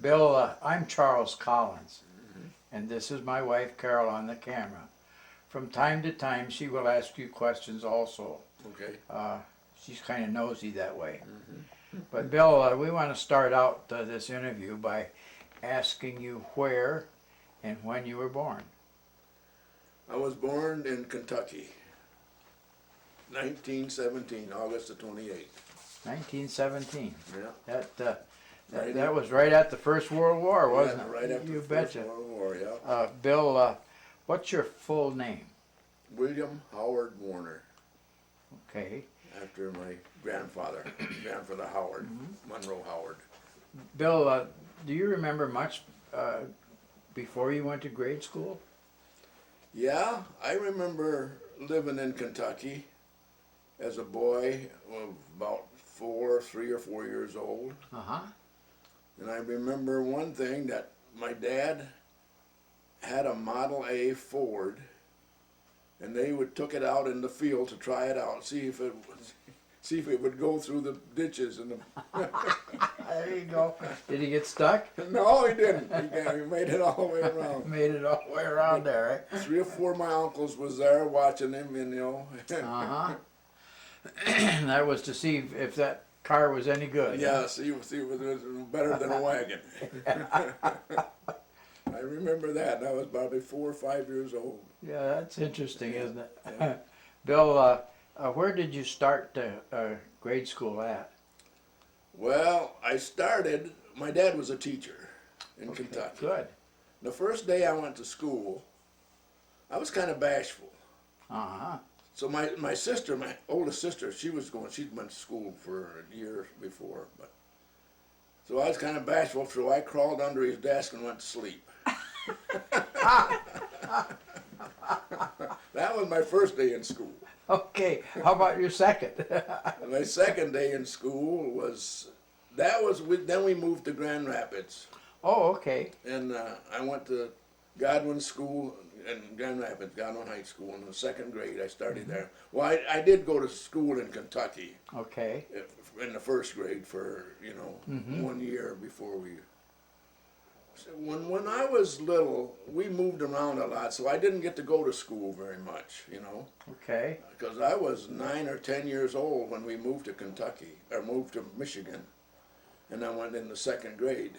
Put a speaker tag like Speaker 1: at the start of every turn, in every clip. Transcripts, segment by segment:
Speaker 1: Bill, I'm Charles Collins, and this is my wife Carol on the camera. From time to time, she will ask you questions also.
Speaker 2: Okay.
Speaker 1: She's kind of nosy that way. But Bill, we want to start out this interview by asking you where and when you were born.
Speaker 2: I was born in Kentucky, 1917, August the 28th.
Speaker 1: 1917.
Speaker 2: Yeah.
Speaker 1: That was right at the First World War, wasn't it?
Speaker 2: Right after
Speaker 1: you
Speaker 2: the
Speaker 1: betcha.
Speaker 2: First World War, yeah.
Speaker 1: Bill, what's your full name?
Speaker 2: William Howard Warner,
Speaker 1: Okay.
Speaker 2: after my grandfather, Grandfather Howard, Monroe Howard.
Speaker 1: Bill, do you remember much before you went to grade school?
Speaker 2: Yeah, I remember living in Kentucky as a boy of about 3 or 4 years old.
Speaker 1: Uh-huh.
Speaker 2: And I remember one thing, that my dad had a Model A Ford, and they took it out in the field to try it out, see if it would go through the ditches and the.
Speaker 1: There you go. Did he get stuck?
Speaker 2: No, he didn't. He made it all the way around.
Speaker 1: Made it all the way around there, right?
Speaker 2: 3 or 4 of my uncles was there watching him, and
Speaker 1: Uh-huh. That was to see if that car was any good.
Speaker 2: Yeah, see if it was better than a wagon. I remember that. I was probably 4 or 5 years old.
Speaker 1: Yeah, that's interesting, isn't it? Yeah. Bill, where did you start grade school at?
Speaker 2: Well, I started, my dad was a teacher in Kentucky.
Speaker 1: Good.
Speaker 2: The first day I went to school, I was kind of bashful.
Speaker 1: Uh-huh.
Speaker 2: So my sister, my oldest sister, she'd went to school for a year before, but so I was kind of bashful, so I crawled under his desk and went to sleep. That was my first day in school.
Speaker 1: Okay, how about your second?
Speaker 2: My second day in school then we moved to Grand Rapids.
Speaker 1: Oh, okay.
Speaker 2: And I went to Godwin School in Grand Rapids, Godwin High School, in the second grade. I started there. Well, I did go to school in Kentucky.
Speaker 1: Okay.
Speaker 2: In the first grade for 1 year before we. So when I was little, we moved around a lot, so I didn't get to go to school very much,
Speaker 1: Okay.
Speaker 2: because I was 9 or 10 years old when we moved to Kentucky, or moved to Michigan, and I went in the second grade.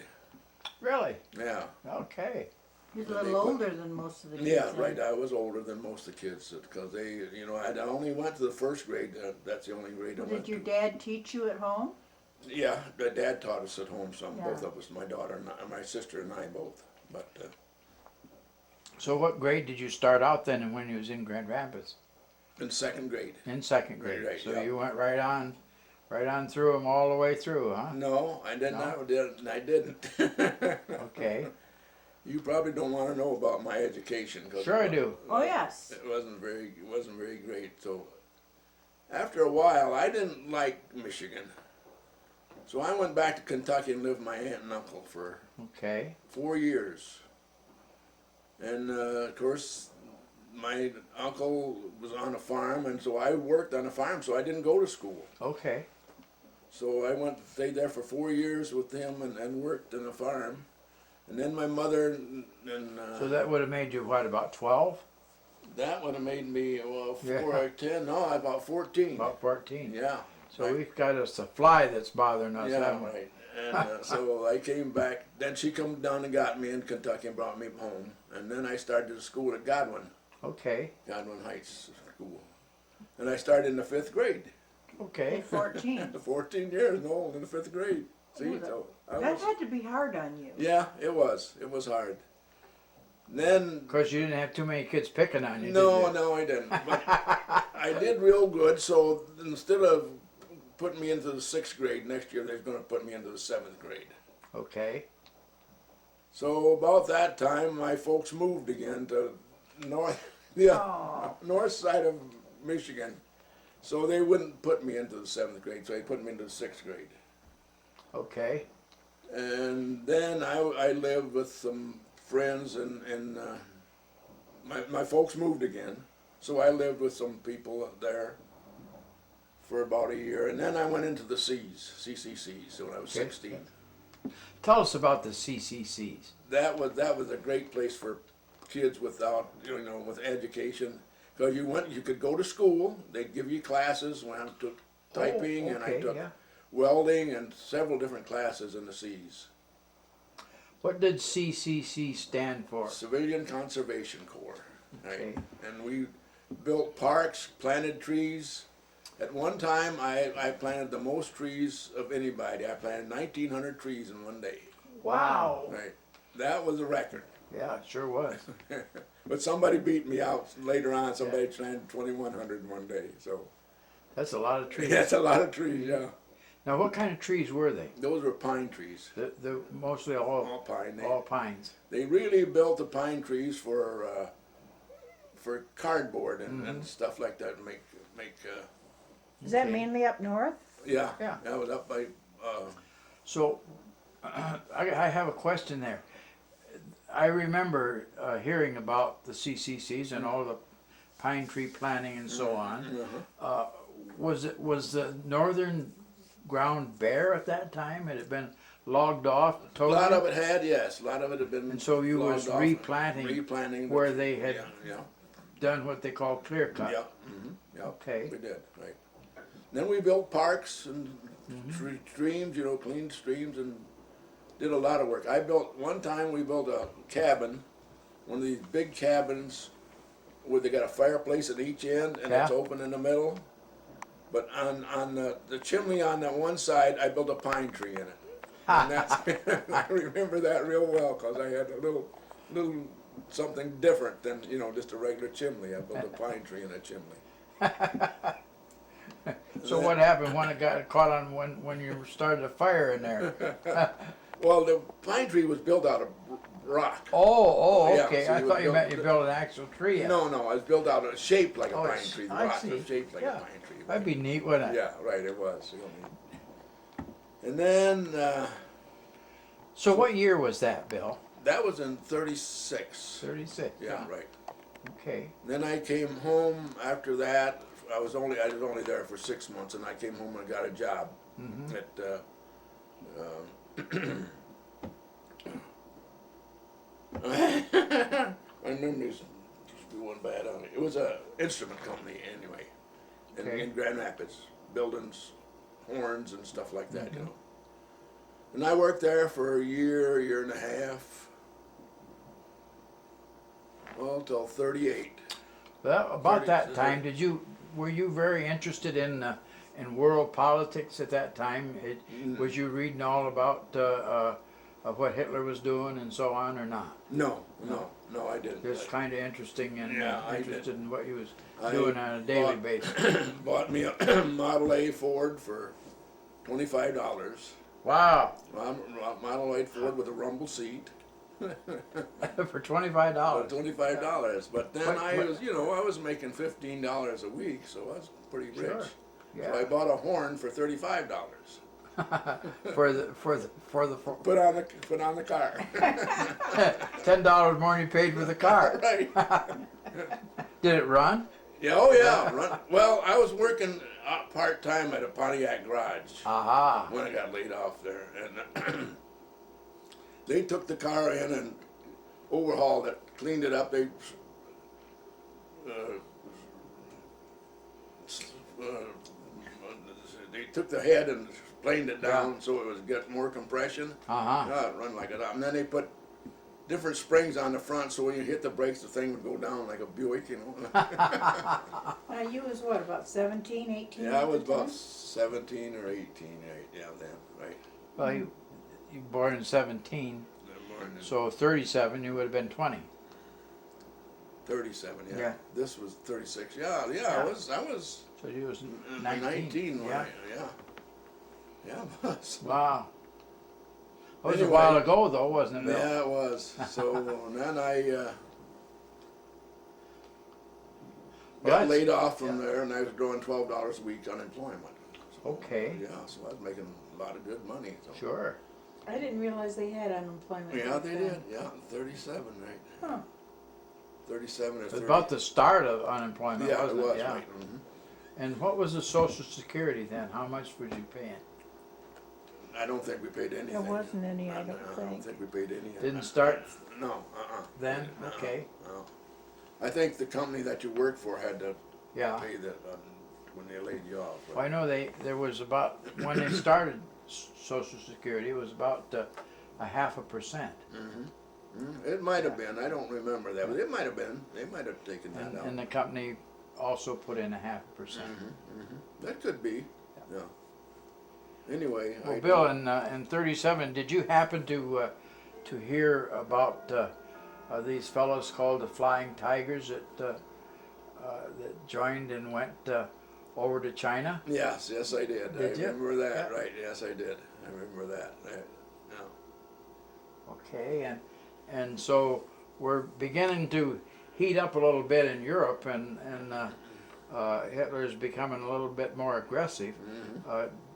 Speaker 1: Really?
Speaker 2: Yeah.
Speaker 1: Okay.
Speaker 3: He's a little older than most of the kids.
Speaker 2: Yeah, right. I was older than most of the kids because I only went to the first grade. That's the only grade I went to.
Speaker 3: Did your dad teach you at home?
Speaker 2: Yeah, my dad taught us at home some,
Speaker 3: Yeah.
Speaker 2: both of us, my daughter and my sister and I both. But
Speaker 1: So what grade did you start out then when you was in Grand Rapids?
Speaker 2: in second grade.
Speaker 1: In second grade.
Speaker 2: Right,
Speaker 1: So
Speaker 2: yeah.
Speaker 1: you went right on through them all the way through, huh?
Speaker 2: No, I didn't.
Speaker 1: No?
Speaker 2: I didn't.
Speaker 1: Okay.
Speaker 2: You probably don't want to know about my education.
Speaker 1: Sure I do.
Speaker 3: Oh, yes.
Speaker 2: It wasn't very great. So after a while, I didn't like Michigan. So I went back to Kentucky and lived with my aunt and uncle for
Speaker 1: Okay.
Speaker 2: 4 years. And of course, my uncle was on a farm, and so I worked on a farm, so I didn't go to school.
Speaker 1: Okay.
Speaker 2: So I stayed there for 4 years with him and worked on a farm. And then my mother and
Speaker 1: So that would have made you, what, about 12?
Speaker 2: that would have made me, 4
Speaker 1: Yeah.
Speaker 2: or 10, no, about 14.
Speaker 1: About 14.
Speaker 2: Yeah.
Speaker 1: So we've got us a fly that's bothering us,
Speaker 2: Yeah,
Speaker 1: haven't we?
Speaker 2: right. And so I came back. Then she come down and got me in Kentucky and brought me home. And then I started to school at Godwin Heights School. And I started in the 5th grade.
Speaker 1: Okay.
Speaker 3: At 14.
Speaker 2: 14 years old in the 5th grade. See,
Speaker 3: Ooh,
Speaker 2: so I
Speaker 3: That
Speaker 2: was,
Speaker 3: had to be hard on you.
Speaker 2: yeah, it was. It was hard. Then
Speaker 1: Of course, you didn't have too many kids picking on you,
Speaker 2: no,
Speaker 1: did you?
Speaker 2: no, I didn't. But I did real good. So instead of putting me into the 6th grade next year, they're going to put me into the 7th grade.
Speaker 1: Okay.
Speaker 2: So about that time, my folks moved again to north side of Michigan. So they wouldn't put me into the 7th grade, so they put me into the 6th grade.
Speaker 1: Okay.
Speaker 2: And then I lived with some friends, and my folks moved again. So I lived with some people there for about a year. And then I went into the CCCs when I was 16.
Speaker 1: Tell us about the CCCs.
Speaker 2: That was a great place for kids without, with education. Because you could go to school, they'd give you classes when I took typing and I
Speaker 1: okay,
Speaker 2: took
Speaker 1: yeah.
Speaker 2: welding and several different classes in the C's.
Speaker 1: What did CCC stand for?
Speaker 2: Civilian Conservation Corps.
Speaker 1: Okay.
Speaker 2: Right? And we built parks, planted trees. At one time, I planted the most trees of anybody. I planted 1,900 trees in one day.
Speaker 1: Wow.
Speaker 2: Right. That was a record.
Speaker 1: Yeah, it sure was.
Speaker 2: But somebody beat me out later on. Somebody planted 2,100 in one day. So
Speaker 1: That's a lot of trees.
Speaker 2: that's a lot of trees. Yeah.
Speaker 1: Now, what kind of trees were they?
Speaker 2: Those were pine trees.
Speaker 1: The mostly all
Speaker 2: Pine.
Speaker 1: all pines.
Speaker 2: They really built the pine trees for cardboard and stuff like that. Make
Speaker 3: Is that
Speaker 1: Okay.
Speaker 3: mainly up north?
Speaker 2: yeah.
Speaker 1: Yeah.
Speaker 2: That was up by.
Speaker 1: So, I have a question there. I remember hearing about the CCCs and all the pine tree planting and so on. Was the northern ground bare at that time? Had it been logged off
Speaker 2: A
Speaker 1: totally?
Speaker 2: lot of it had, yes. A lot of it had been.
Speaker 1: And so you was
Speaker 2: logged off,
Speaker 1: replanting
Speaker 2: the-
Speaker 1: where they had
Speaker 2: Yeah.
Speaker 1: done what they call clear cut.
Speaker 2: Yeah. Yeah.
Speaker 1: Okay.
Speaker 2: We did, right. Then we built parks and streams, cleaned streams and did a lot of work. One time we built a cabin, one of these big cabins where they got a fireplace at each end and it's
Speaker 1: Yeah.
Speaker 2: open in the middle. But on the chimney on that one side, I built a pine tree in it. And that's, I remember that real well because I had a little something different than, just a regular chimney. I built a pine tree in a chimney.
Speaker 1: So what happened when it got caught on when you started a fire in there?
Speaker 2: Well, the pine tree was built out of rock.
Speaker 1: Oh,
Speaker 2: Yeah,
Speaker 1: okay.
Speaker 2: so
Speaker 1: I
Speaker 2: you
Speaker 1: thought
Speaker 2: would
Speaker 1: you meant
Speaker 2: build-
Speaker 1: you built an actual tree.
Speaker 2: No, it was built out of shaped like a
Speaker 1: Oh,
Speaker 2: pine
Speaker 1: it's-
Speaker 2: tree. The
Speaker 1: I
Speaker 2: rock
Speaker 1: see.
Speaker 2: was shaped like
Speaker 1: Yeah.
Speaker 2: a pine tree.
Speaker 1: That'd be neat, wouldn't it?
Speaker 2: Yeah, right. It was. And then
Speaker 1: So what year was that, Bill?
Speaker 2: that was in '36.
Speaker 1: 36.
Speaker 2: Yeah, right.
Speaker 1: Okay.
Speaker 2: Then I came home after that. I was only there for 6 months, and I came home and got a job at. My memory's going bad on it. It was a instrument company anyway,
Speaker 1: Okay.
Speaker 2: in Grand Rapids, buildings, horns and stuff like that, And I worked there for a year and a half, well, till '38.
Speaker 1: Well, about that
Speaker 2: 30s,
Speaker 1: time, were you very interested in world politics at that time? Was you reading all about what Hitler was doing and so on, or not?
Speaker 2: No, I didn't.
Speaker 1: Just kind of interesting and
Speaker 2: Yeah, I
Speaker 1: interested
Speaker 2: did.
Speaker 1: in what he was
Speaker 2: I
Speaker 1: doing on a daily
Speaker 2: bought-
Speaker 1: basis.
Speaker 2: Bought me a Model A Ford for $25.
Speaker 1: Wow,
Speaker 2: Model A Ford with a rumble seat
Speaker 1: for $25.
Speaker 2: for $25. But then
Speaker 1: What-
Speaker 2: I
Speaker 1: what-
Speaker 2: was, I was making $15 a week, so I was pretty rich.
Speaker 1: Sure.
Speaker 2: So I
Speaker 1: Yeah.
Speaker 2: bought a horn for $35.
Speaker 1: for the
Speaker 2: Put on the car.
Speaker 1: $10 more than you paid for the car.
Speaker 2: Right.
Speaker 1: Did it run?
Speaker 2: Yeah. Oh yeah. Well, I was working part time at a Pontiac garage.
Speaker 1: Aha.
Speaker 2: When I got laid off there, and they took the car in and overhauled it, cleaned it up. They took the head and planed it down so it was get more compression.
Speaker 1: Uh-huh.
Speaker 2: It run like it up, and then they put different springs on the front so when you hit the brakes, the thing would go down like a Buick,
Speaker 3: You was what, about 17, 18?
Speaker 2: Yeah, I
Speaker 3: at
Speaker 2: was
Speaker 3: the
Speaker 2: about
Speaker 3: time?
Speaker 2: 17 or 18, right? Yeah, then, right.
Speaker 1: Well, you born in 17,
Speaker 2: Then more than
Speaker 1: so 37, you would have been 20.
Speaker 2: 37, yeah.
Speaker 1: Yeah.
Speaker 2: This was 36. Yeah.
Speaker 1: Yeah.
Speaker 2: I was
Speaker 1: So you was 19.
Speaker 2: 19 when
Speaker 1: Yeah.
Speaker 2: Yeah, it was.
Speaker 1: Wow. It was a
Speaker 2: Anyway.
Speaker 1: while ago, though, wasn't it, Bill?
Speaker 2: Yeah, it was. So then I
Speaker 1: Well,
Speaker 2: got
Speaker 1: that's-
Speaker 2: laid off from there, and I was drawing $12 a week unemployment. So,
Speaker 1: Okay.
Speaker 2: Yeah, so I was making a lot of good money. So.
Speaker 1: Sure.
Speaker 3: I didn't realize they had unemployment.
Speaker 2: Yeah,
Speaker 3: back
Speaker 2: they
Speaker 3: then.
Speaker 2: did. Yeah, 37, right?
Speaker 3: Huh.
Speaker 2: 37 or
Speaker 1: It
Speaker 2: 30.
Speaker 1: was about the start of unemployment,
Speaker 2: Yeah, it
Speaker 1: wasn't it?
Speaker 2: was.
Speaker 1: Yeah.
Speaker 2: Right. Mhm.
Speaker 1: And what was the Social Security then? How much was you paying?
Speaker 2: I don't think we paid anything.
Speaker 3: There wasn't any, I don't
Speaker 2: I don't
Speaker 3: think.
Speaker 2: think we paid any.
Speaker 1: Didn't start
Speaker 2: No,
Speaker 1: then?
Speaker 2: No,
Speaker 1: Okay,
Speaker 2: no. I think the company that you work for had to
Speaker 1: yeah.
Speaker 2: pay that when they laid you off.
Speaker 1: Well, I know there was about, when they started Social Security, it was about a 0.5%.
Speaker 2: It might have been. I don't remember that, but it might have been. They might have taken that out.
Speaker 1: And the company also put in a 0.5%.
Speaker 2: That could be. Yeah. Anyway,
Speaker 1: Well, Bill, in '37, did you happen to hear about these fellows called the Flying Tigers that joined and went over to China?
Speaker 2: Yes, I did.
Speaker 1: Did
Speaker 2: I
Speaker 1: you?
Speaker 2: remember that.
Speaker 1: Yeah.
Speaker 2: Right? Yes, I did. I remember that. Yeah.
Speaker 1: Okay, and so we're beginning to heat up a little bit in Europe, and Hitler's becoming a little bit more aggressive.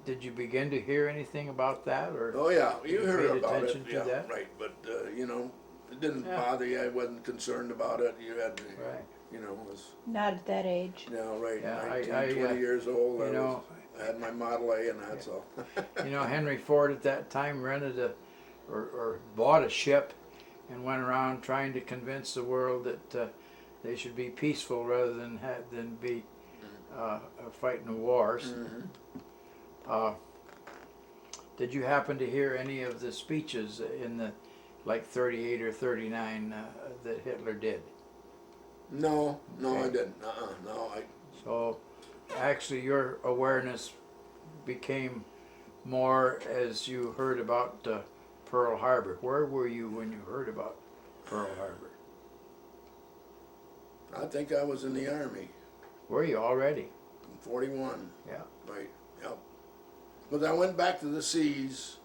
Speaker 1: Did you begin to hear anything about that, or?
Speaker 2: Oh yeah, you heard
Speaker 1: paid
Speaker 2: about it.
Speaker 1: attention to
Speaker 2: Yeah,
Speaker 1: that?
Speaker 2: right. But you know, it didn't
Speaker 1: Yeah.
Speaker 2: bother you. I wasn't concerned about it. You had,
Speaker 1: Right.
Speaker 2: you know, was
Speaker 3: Not at that age.
Speaker 2: right.
Speaker 1: Yeah,
Speaker 2: 19, 20 years old.
Speaker 1: you know,
Speaker 2: I had my Model A, and that's all.
Speaker 1: You know, Henry Ford at that time rented or bought a ship and went around trying to convince the world that they should be peaceful rather than be fighting wars. Did you happen to hear any of the speeches in the like 38 or 39 that Hitler did?
Speaker 2: No, I
Speaker 1: Okay.
Speaker 2: didn't. No,
Speaker 1: So actually your awareness became more as you heard about Pearl Harbor. Where were you when you heard about Pearl Harbor?
Speaker 2: I think I was in the Army
Speaker 1: Were you already?
Speaker 2: in 41.
Speaker 1: Yeah.
Speaker 2: Right. Yep. But I went back to the seas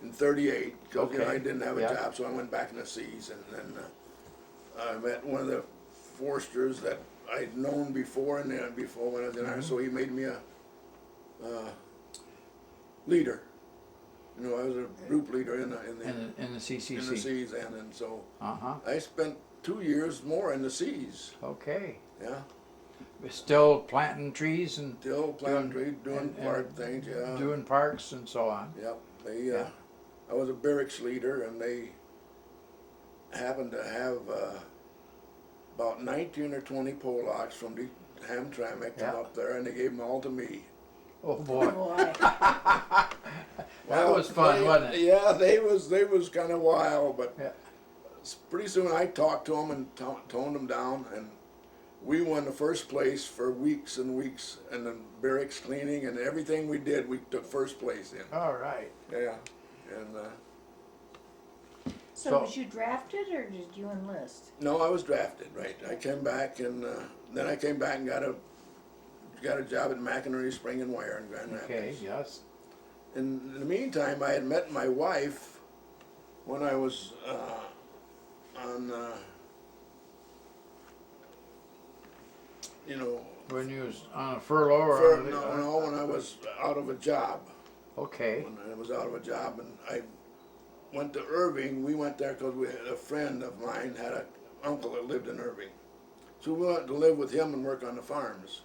Speaker 2: in 38 because
Speaker 1: Okay.
Speaker 2: I didn't have a
Speaker 1: Yeah.
Speaker 2: job, so I went back in the seas, and then I met one of the foresters that I'd known before, and before when I was in Army, so he made me a leader. You know, I was a group leader in the
Speaker 1: CCC.
Speaker 2: in the seas, and so
Speaker 1: Uh-huh.
Speaker 2: I spent 2 years more in the seas.
Speaker 1: Okay.
Speaker 2: Yeah,
Speaker 1: Still planting trees and
Speaker 2: still planting, doing
Speaker 1: and
Speaker 2: park things. Yeah,
Speaker 1: doing parks and so on.
Speaker 2: Yep. They,
Speaker 1: Yeah.
Speaker 2: I was a barracks leader, and they happened to have about 19 or 20 Polacks from the Hamtramck
Speaker 1: Yeah.
Speaker 2: come up there, and they gave them all to me.
Speaker 1: Oh boy,
Speaker 3: Boy.
Speaker 1: that was fun, wasn't it?
Speaker 2: Yeah, they was kind of wild, but
Speaker 1: Yeah.
Speaker 2: pretty soon I talked to them and toned them down, and we won the first place for weeks and weeks, and the barracks cleaning and everything we did, we took first place in.
Speaker 1: All right.
Speaker 2: Yeah, and
Speaker 3: So
Speaker 1: So-
Speaker 3: was you drafted or did you enlist?
Speaker 2: no, I was drafted. Right, I came back, and then I came back and got a job at McInerney Spring Wire in Grand Rapids.
Speaker 1: Okay. Yes.
Speaker 2: In the meantime, I had met my wife when I was on, you know,
Speaker 1: When you was on a furlough or on a-
Speaker 2: no, when I was out of a job.
Speaker 1: Okay.
Speaker 2: When I was out of a job, and I went to Irving. We went there because we had a friend of mine had an uncle that lived in Irving. So we went to live with him and work on the farms.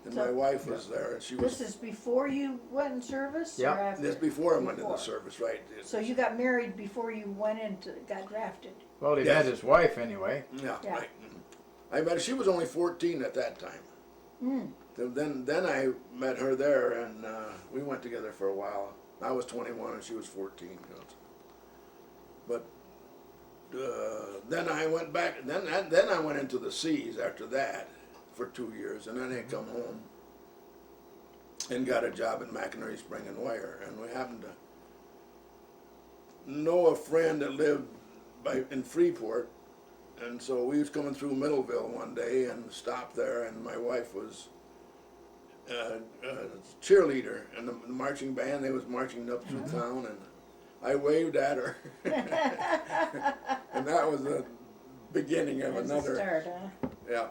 Speaker 2: And
Speaker 3: So-
Speaker 2: my wife was there, and she was
Speaker 3: This is before you went in service
Speaker 1: Yeah.
Speaker 3: or after?
Speaker 2: this before I went into
Speaker 3: Before.
Speaker 2: the service, right?
Speaker 3: So you got married before you got drafted?
Speaker 1: Well, he
Speaker 2: Yes.
Speaker 1: met his wife anyway.
Speaker 2: Yeah,
Speaker 3: Yeah.
Speaker 2: right. I met her. She was only 14 at that time. So then I met her there, and we went together for a while. I was 21 and she was 14. You know. But then I went back. Then I went into the seas after that for 2 years, and then I come home and got a job at McInerney Spring Wire, and we happened to know a friend that lived in Freeport. And so we was coming through Middleville one day and stopped there, and my wife was a cheerleader in the marching band. They was marching up through town, and I waved at her. And that was the beginning of
Speaker 3: That's
Speaker 2: another,
Speaker 3: a start, huh?
Speaker 2: yeah,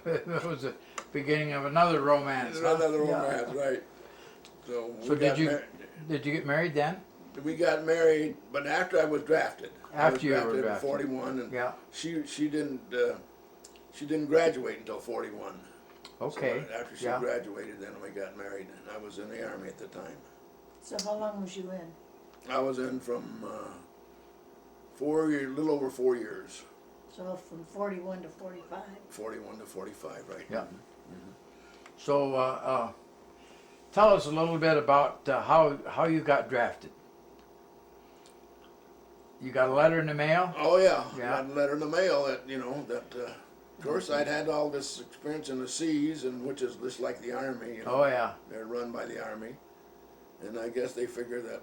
Speaker 1: That was the beginning of another romance. Huh?
Speaker 2: another
Speaker 1: Yeah.
Speaker 2: romance, right. So, we
Speaker 1: So
Speaker 2: got
Speaker 1: did you get married then?
Speaker 2: we got married, but after I was drafted.
Speaker 1: After you were
Speaker 2: I was
Speaker 1: drafted.
Speaker 2: in 41, and
Speaker 1: Yeah.
Speaker 2: she didn't graduate until 41.
Speaker 1: Okay.
Speaker 2: So after she
Speaker 1: Yeah.
Speaker 2: graduated, then we got married, and I was in the Army at the time.
Speaker 3: So how long was you in?
Speaker 2: I was in from 4 years, a little over 4 years,
Speaker 3: So from 41 to 45.
Speaker 2: 41 to 45, right?
Speaker 1: Yeah. So tell us a little bit about how you got drafted. You got a letter in the mail?
Speaker 2: Oh yeah,
Speaker 1: Yeah.
Speaker 2: got a letter in the mail that of course I'd had all this experience in the seas, and which is just like the Army.
Speaker 1: Oh yeah.
Speaker 2: They're run by the Army, and I guess they figure that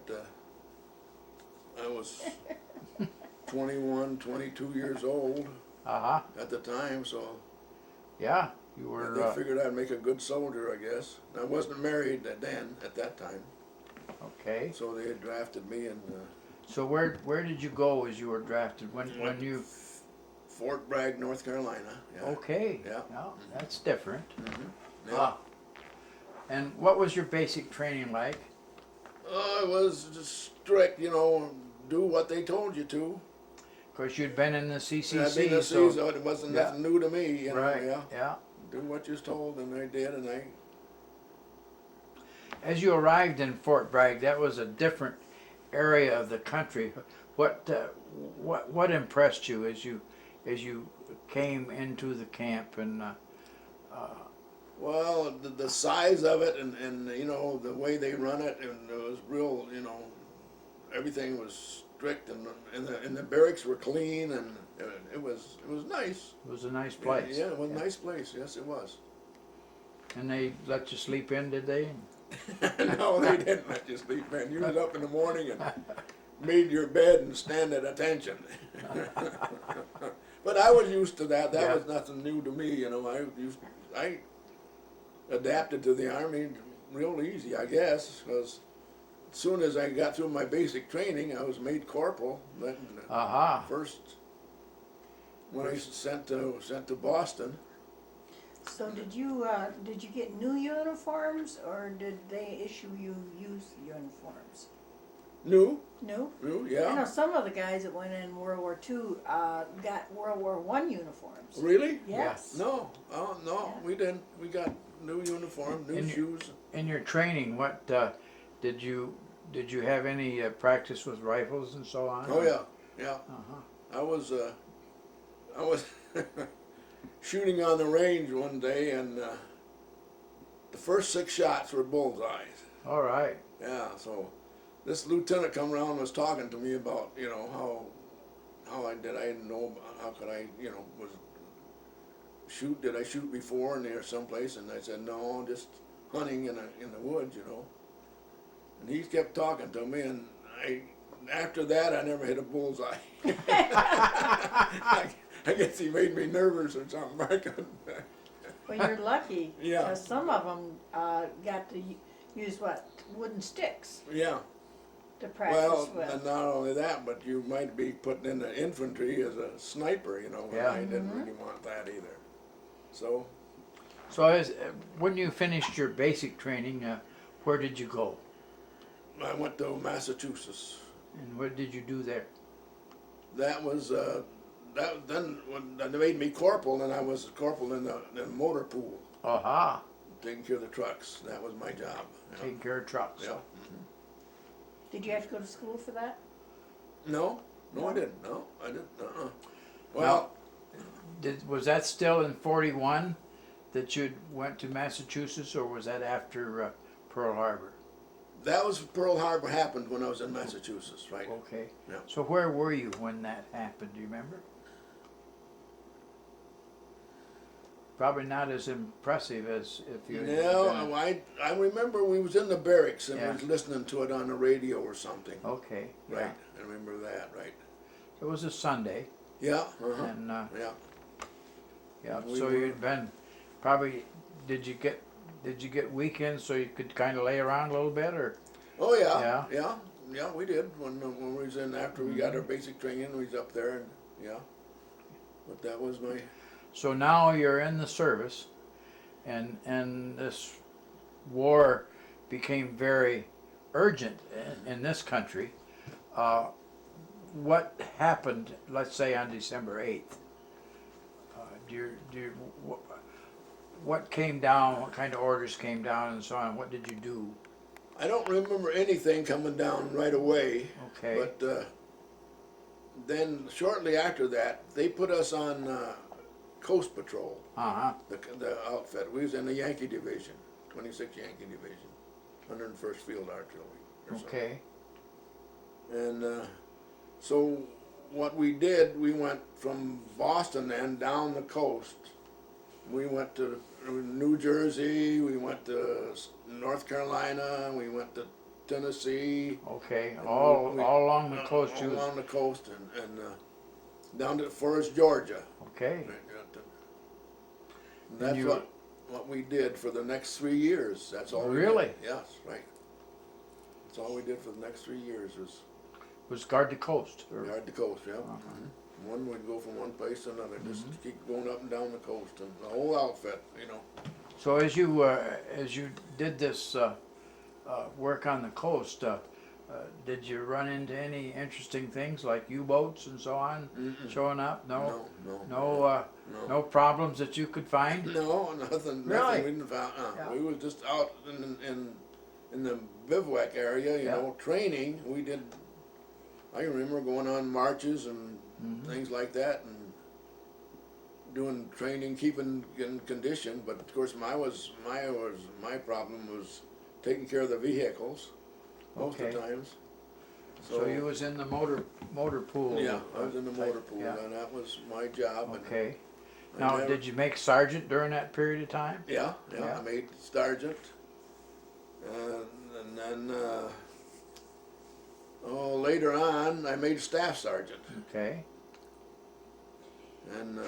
Speaker 2: I was 21, 22 years old
Speaker 1: Uh-huh.
Speaker 2: at the time, so
Speaker 1: Yeah. You
Speaker 2: they
Speaker 1: were
Speaker 2: figured I'd make a good soldier, I guess. I wasn't married at that time,
Speaker 1: okay.
Speaker 2: so they had drafted me in
Speaker 1: So where did you go as you were drafted when you
Speaker 2: Fort Bragg, North Carolina. Yeah.
Speaker 1: okay.
Speaker 2: Yeah.
Speaker 1: Well, that's different.
Speaker 2: Yeah.
Speaker 1: Ah. And what was your basic training like?
Speaker 2: It was just strict, do what they told you to.
Speaker 1: Of course, you'd been in the CCC,
Speaker 2: I'd been in the
Speaker 1: so
Speaker 2: sea, so it wasn't
Speaker 1: Yeah.
Speaker 2: nothing new to me,
Speaker 1: right.
Speaker 2: yeah.
Speaker 1: Yeah.
Speaker 2: Do what you're told, and I did, and I
Speaker 1: As you arrived in Fort Bragg, that was a different area of the country. What impressed you as you came into the camp and
Speaker 2: well, the size of it, and the way they run it, and it was real, everything was strict, and the barracks were clean, and it was nice.
Speaker 1: it was a nice place?
Speaker 2: Yeah, it was a nice place. Yes, it was.
Speaker 1: And they let you sleep in, did they?
Speaker 2: No, they didn't let you sleep in. You was up in the morning and made your bed and stand at attention. But I was used to that. That
Speaker 1: Yeah.
Speaker 2: was nothing new to me. I adapted to the Army real easy, I guess, because as soon as I got through my basic training, I was made corporal. Then
Speaker 1: Aha.
Speaker 2: first, when I was sent to Boston.
Speaker 3: So did you get new uniforms, or did they issue you used uniforms?
Speaker 2: New,
Speaker 3: New? I know
Speaker 2: yeah.
Speaker 3: some of the guys that went in World War II got World War I uniforms.
Speaker 2: Really?
Speaker 3: Yes.
Speaker 2: No, no,
Speaker 3: Yeah.
Speaker 2: we didn't. We got new uniform, new
Speaker 1: And you-
Speaker 2: shoes.
Speaker 1: In your training, what did you have any practice with rifles and so on?
Speaker 2: Oh yeah, yeah.
Speaker 1: Uh-huh.
Speaker 2: I was shooting on the range one day, and the first 6 shots were bullseyes.
Speaker 1: All right.
Speaker 2: Yeah, so this lieutenant come around and was talking to me about how I didn't know how could I did I shoot before in there someplace, and I said no, just hunting in the woods, And he kept talking to me, and after that I never hit a bullseye. I guess he made me nervous or something. I couldn't.
Speaker 3: Well, you're lucky.
Speaker 2: Yeah.
Speaker 3: Because some of them got to use wooden sticks
Speaker 2: Yeah.
Speaker 3: to practice
Speaker 2: Well,
Speaker 3: with.
Speaker 2: and not only that, but you might be put in the infantry as a sniper, and
Speaker 1: Yeah.
Speaker 2: I didn't really want that either. So,
Speaker 1: So when you finished your basic training, where did you go?
Speaker 2: I went to Massachusetts.
Speaker 1: And what did you do there?
Speaker 2: That was, then when they made me corporal, and I was corporal in the motor pool,
Speaker 1: Aha.
Speaker 2: taking care of the trucks. That was my job.
Speaker 1: Taking care of trucks.
Speaker 2: Yeah.
Speaker 3: Did you have to go to school for that?
Speaker 2: No, I didn't. No, I didn't. Well,
Speaker 1: Was that still in 41 that you went to Massachusetts, or was that after Pearl Harbor?
Speaker 2: that was Pearl Harbor happened when I was in Massachusetts, right?
Speaker 1: Okay.
Speaker 2: Yeah.
Speaker 1: So where were you when that happened? Do you remember? Probably not as impressive as if you.
Speaker 2: No, I remember we was in the barracks and
Speaker 1: Yeah.
Speaker 2: was listening to it on the radio or something.
Speaker 1: Okay. Yeah.
Speaker 2: Right, I remember that. Right.
Speaker 1: It was a Sunday,
Speaker 2: Yeah.
Speaker 1: and
Speaker 2: Yeah.
Speaker 1: yeah.
Speaker 2: We
Speaker 1: So
Speaker 2: were-
Speaker 1: you'd been probably. Did you get weekends so you could kind of lay around a little bit, or?
Speaker 2: Oh
Speaker 1: Yeah.
Speaker 2: yeah. Yeah. Yeah. We did when we was in after we got our basic training. We was up there and yeah. But that was my.
Speaker 1: So now you're in the service, and this war became very urgent in this country. What happened, let's say on December 8th? What came down, what kind of orders came down and so on? What did you do?
Speaker 2: I don't remember anything coming down right away.
Speaker 1: Okay.
Speaker 2: But then shortly after that, they put us on Coast Patrol,
Speaker 1: Uh-huh.
Speaker 2: the outfit. We was in the Yankee Division, 26th Yankee Division, 101st Field Artillery. Or something.
Speaker 1: Okay.
Speaker 2: And so what we did, we went from Boston then down the coast. We went to New Jersey, we went to North Carolina, we went to Tennessee.
Speaker 1: Okay.
Speaker 2: And
Speaker 1: All
Speaker 2: we-
Speaker 1: along the coast,
Speaker 2: all
Speaker 1: you was,
Speaker 2: along the coast, and down to Forest, Georgia.
Speaker 1: okay.
Speaker 2: And that's
Speaker 1: you-
Speaker 2: what we did for the next 3 years. That's all.
Speaker 1: Really?
Speaker 2: We did. Yes, right. That's all we did for the next 3 years was
Speaker 1: Guard the coast. or-
Speaker 2: guard the coast. Yeah.
Speaker 1: Uh-huh.
Speaker 2: One would go from one place to another, just keep going up and down the coast, and the whole outfit, you know.
Speaker 1: So as you did this work on the coast, did you run into any interesting things like U-boats and so on showing up? No,
Speaker 2: No.
Speaker 1: no problems that you could find.
Speaker 2: No, nothing.
Speaker 1: Really?
Speaker 2: Nothing. We didn't find.
Speaker 1: Yeah.
Speaker 2: We was just out in the bivouac area, you
Speaker 1: Yeah.
Speaker 2: know, training. We did. I remember going on marches and things like that, and doing training, keeping in condition. But of course, my problem was taking care of the vehicles most of the
Speaker 1: Okay.
Speaker 2: times.
Speaker 1: So you was in the motor pool.
Speaker 2: Yeah, I was in the motor
Speaker 1: type-
Speaker 2: pool,
Speaker 1: yeah.
Speaker 2: and that was my job. and
Speaker 1: Okay.
Speaker 2: I
Speaker 1: Now,
Speaker 2: never-
Speaker 1: did you make sergeant during that period of time?
Speaker 2: Yeah,
Speaker 1: Yeah.
Speaker 2: I made sergeant, and then later on I made staff sergeant,
Speaker 1: Okay.
Speaker 2: and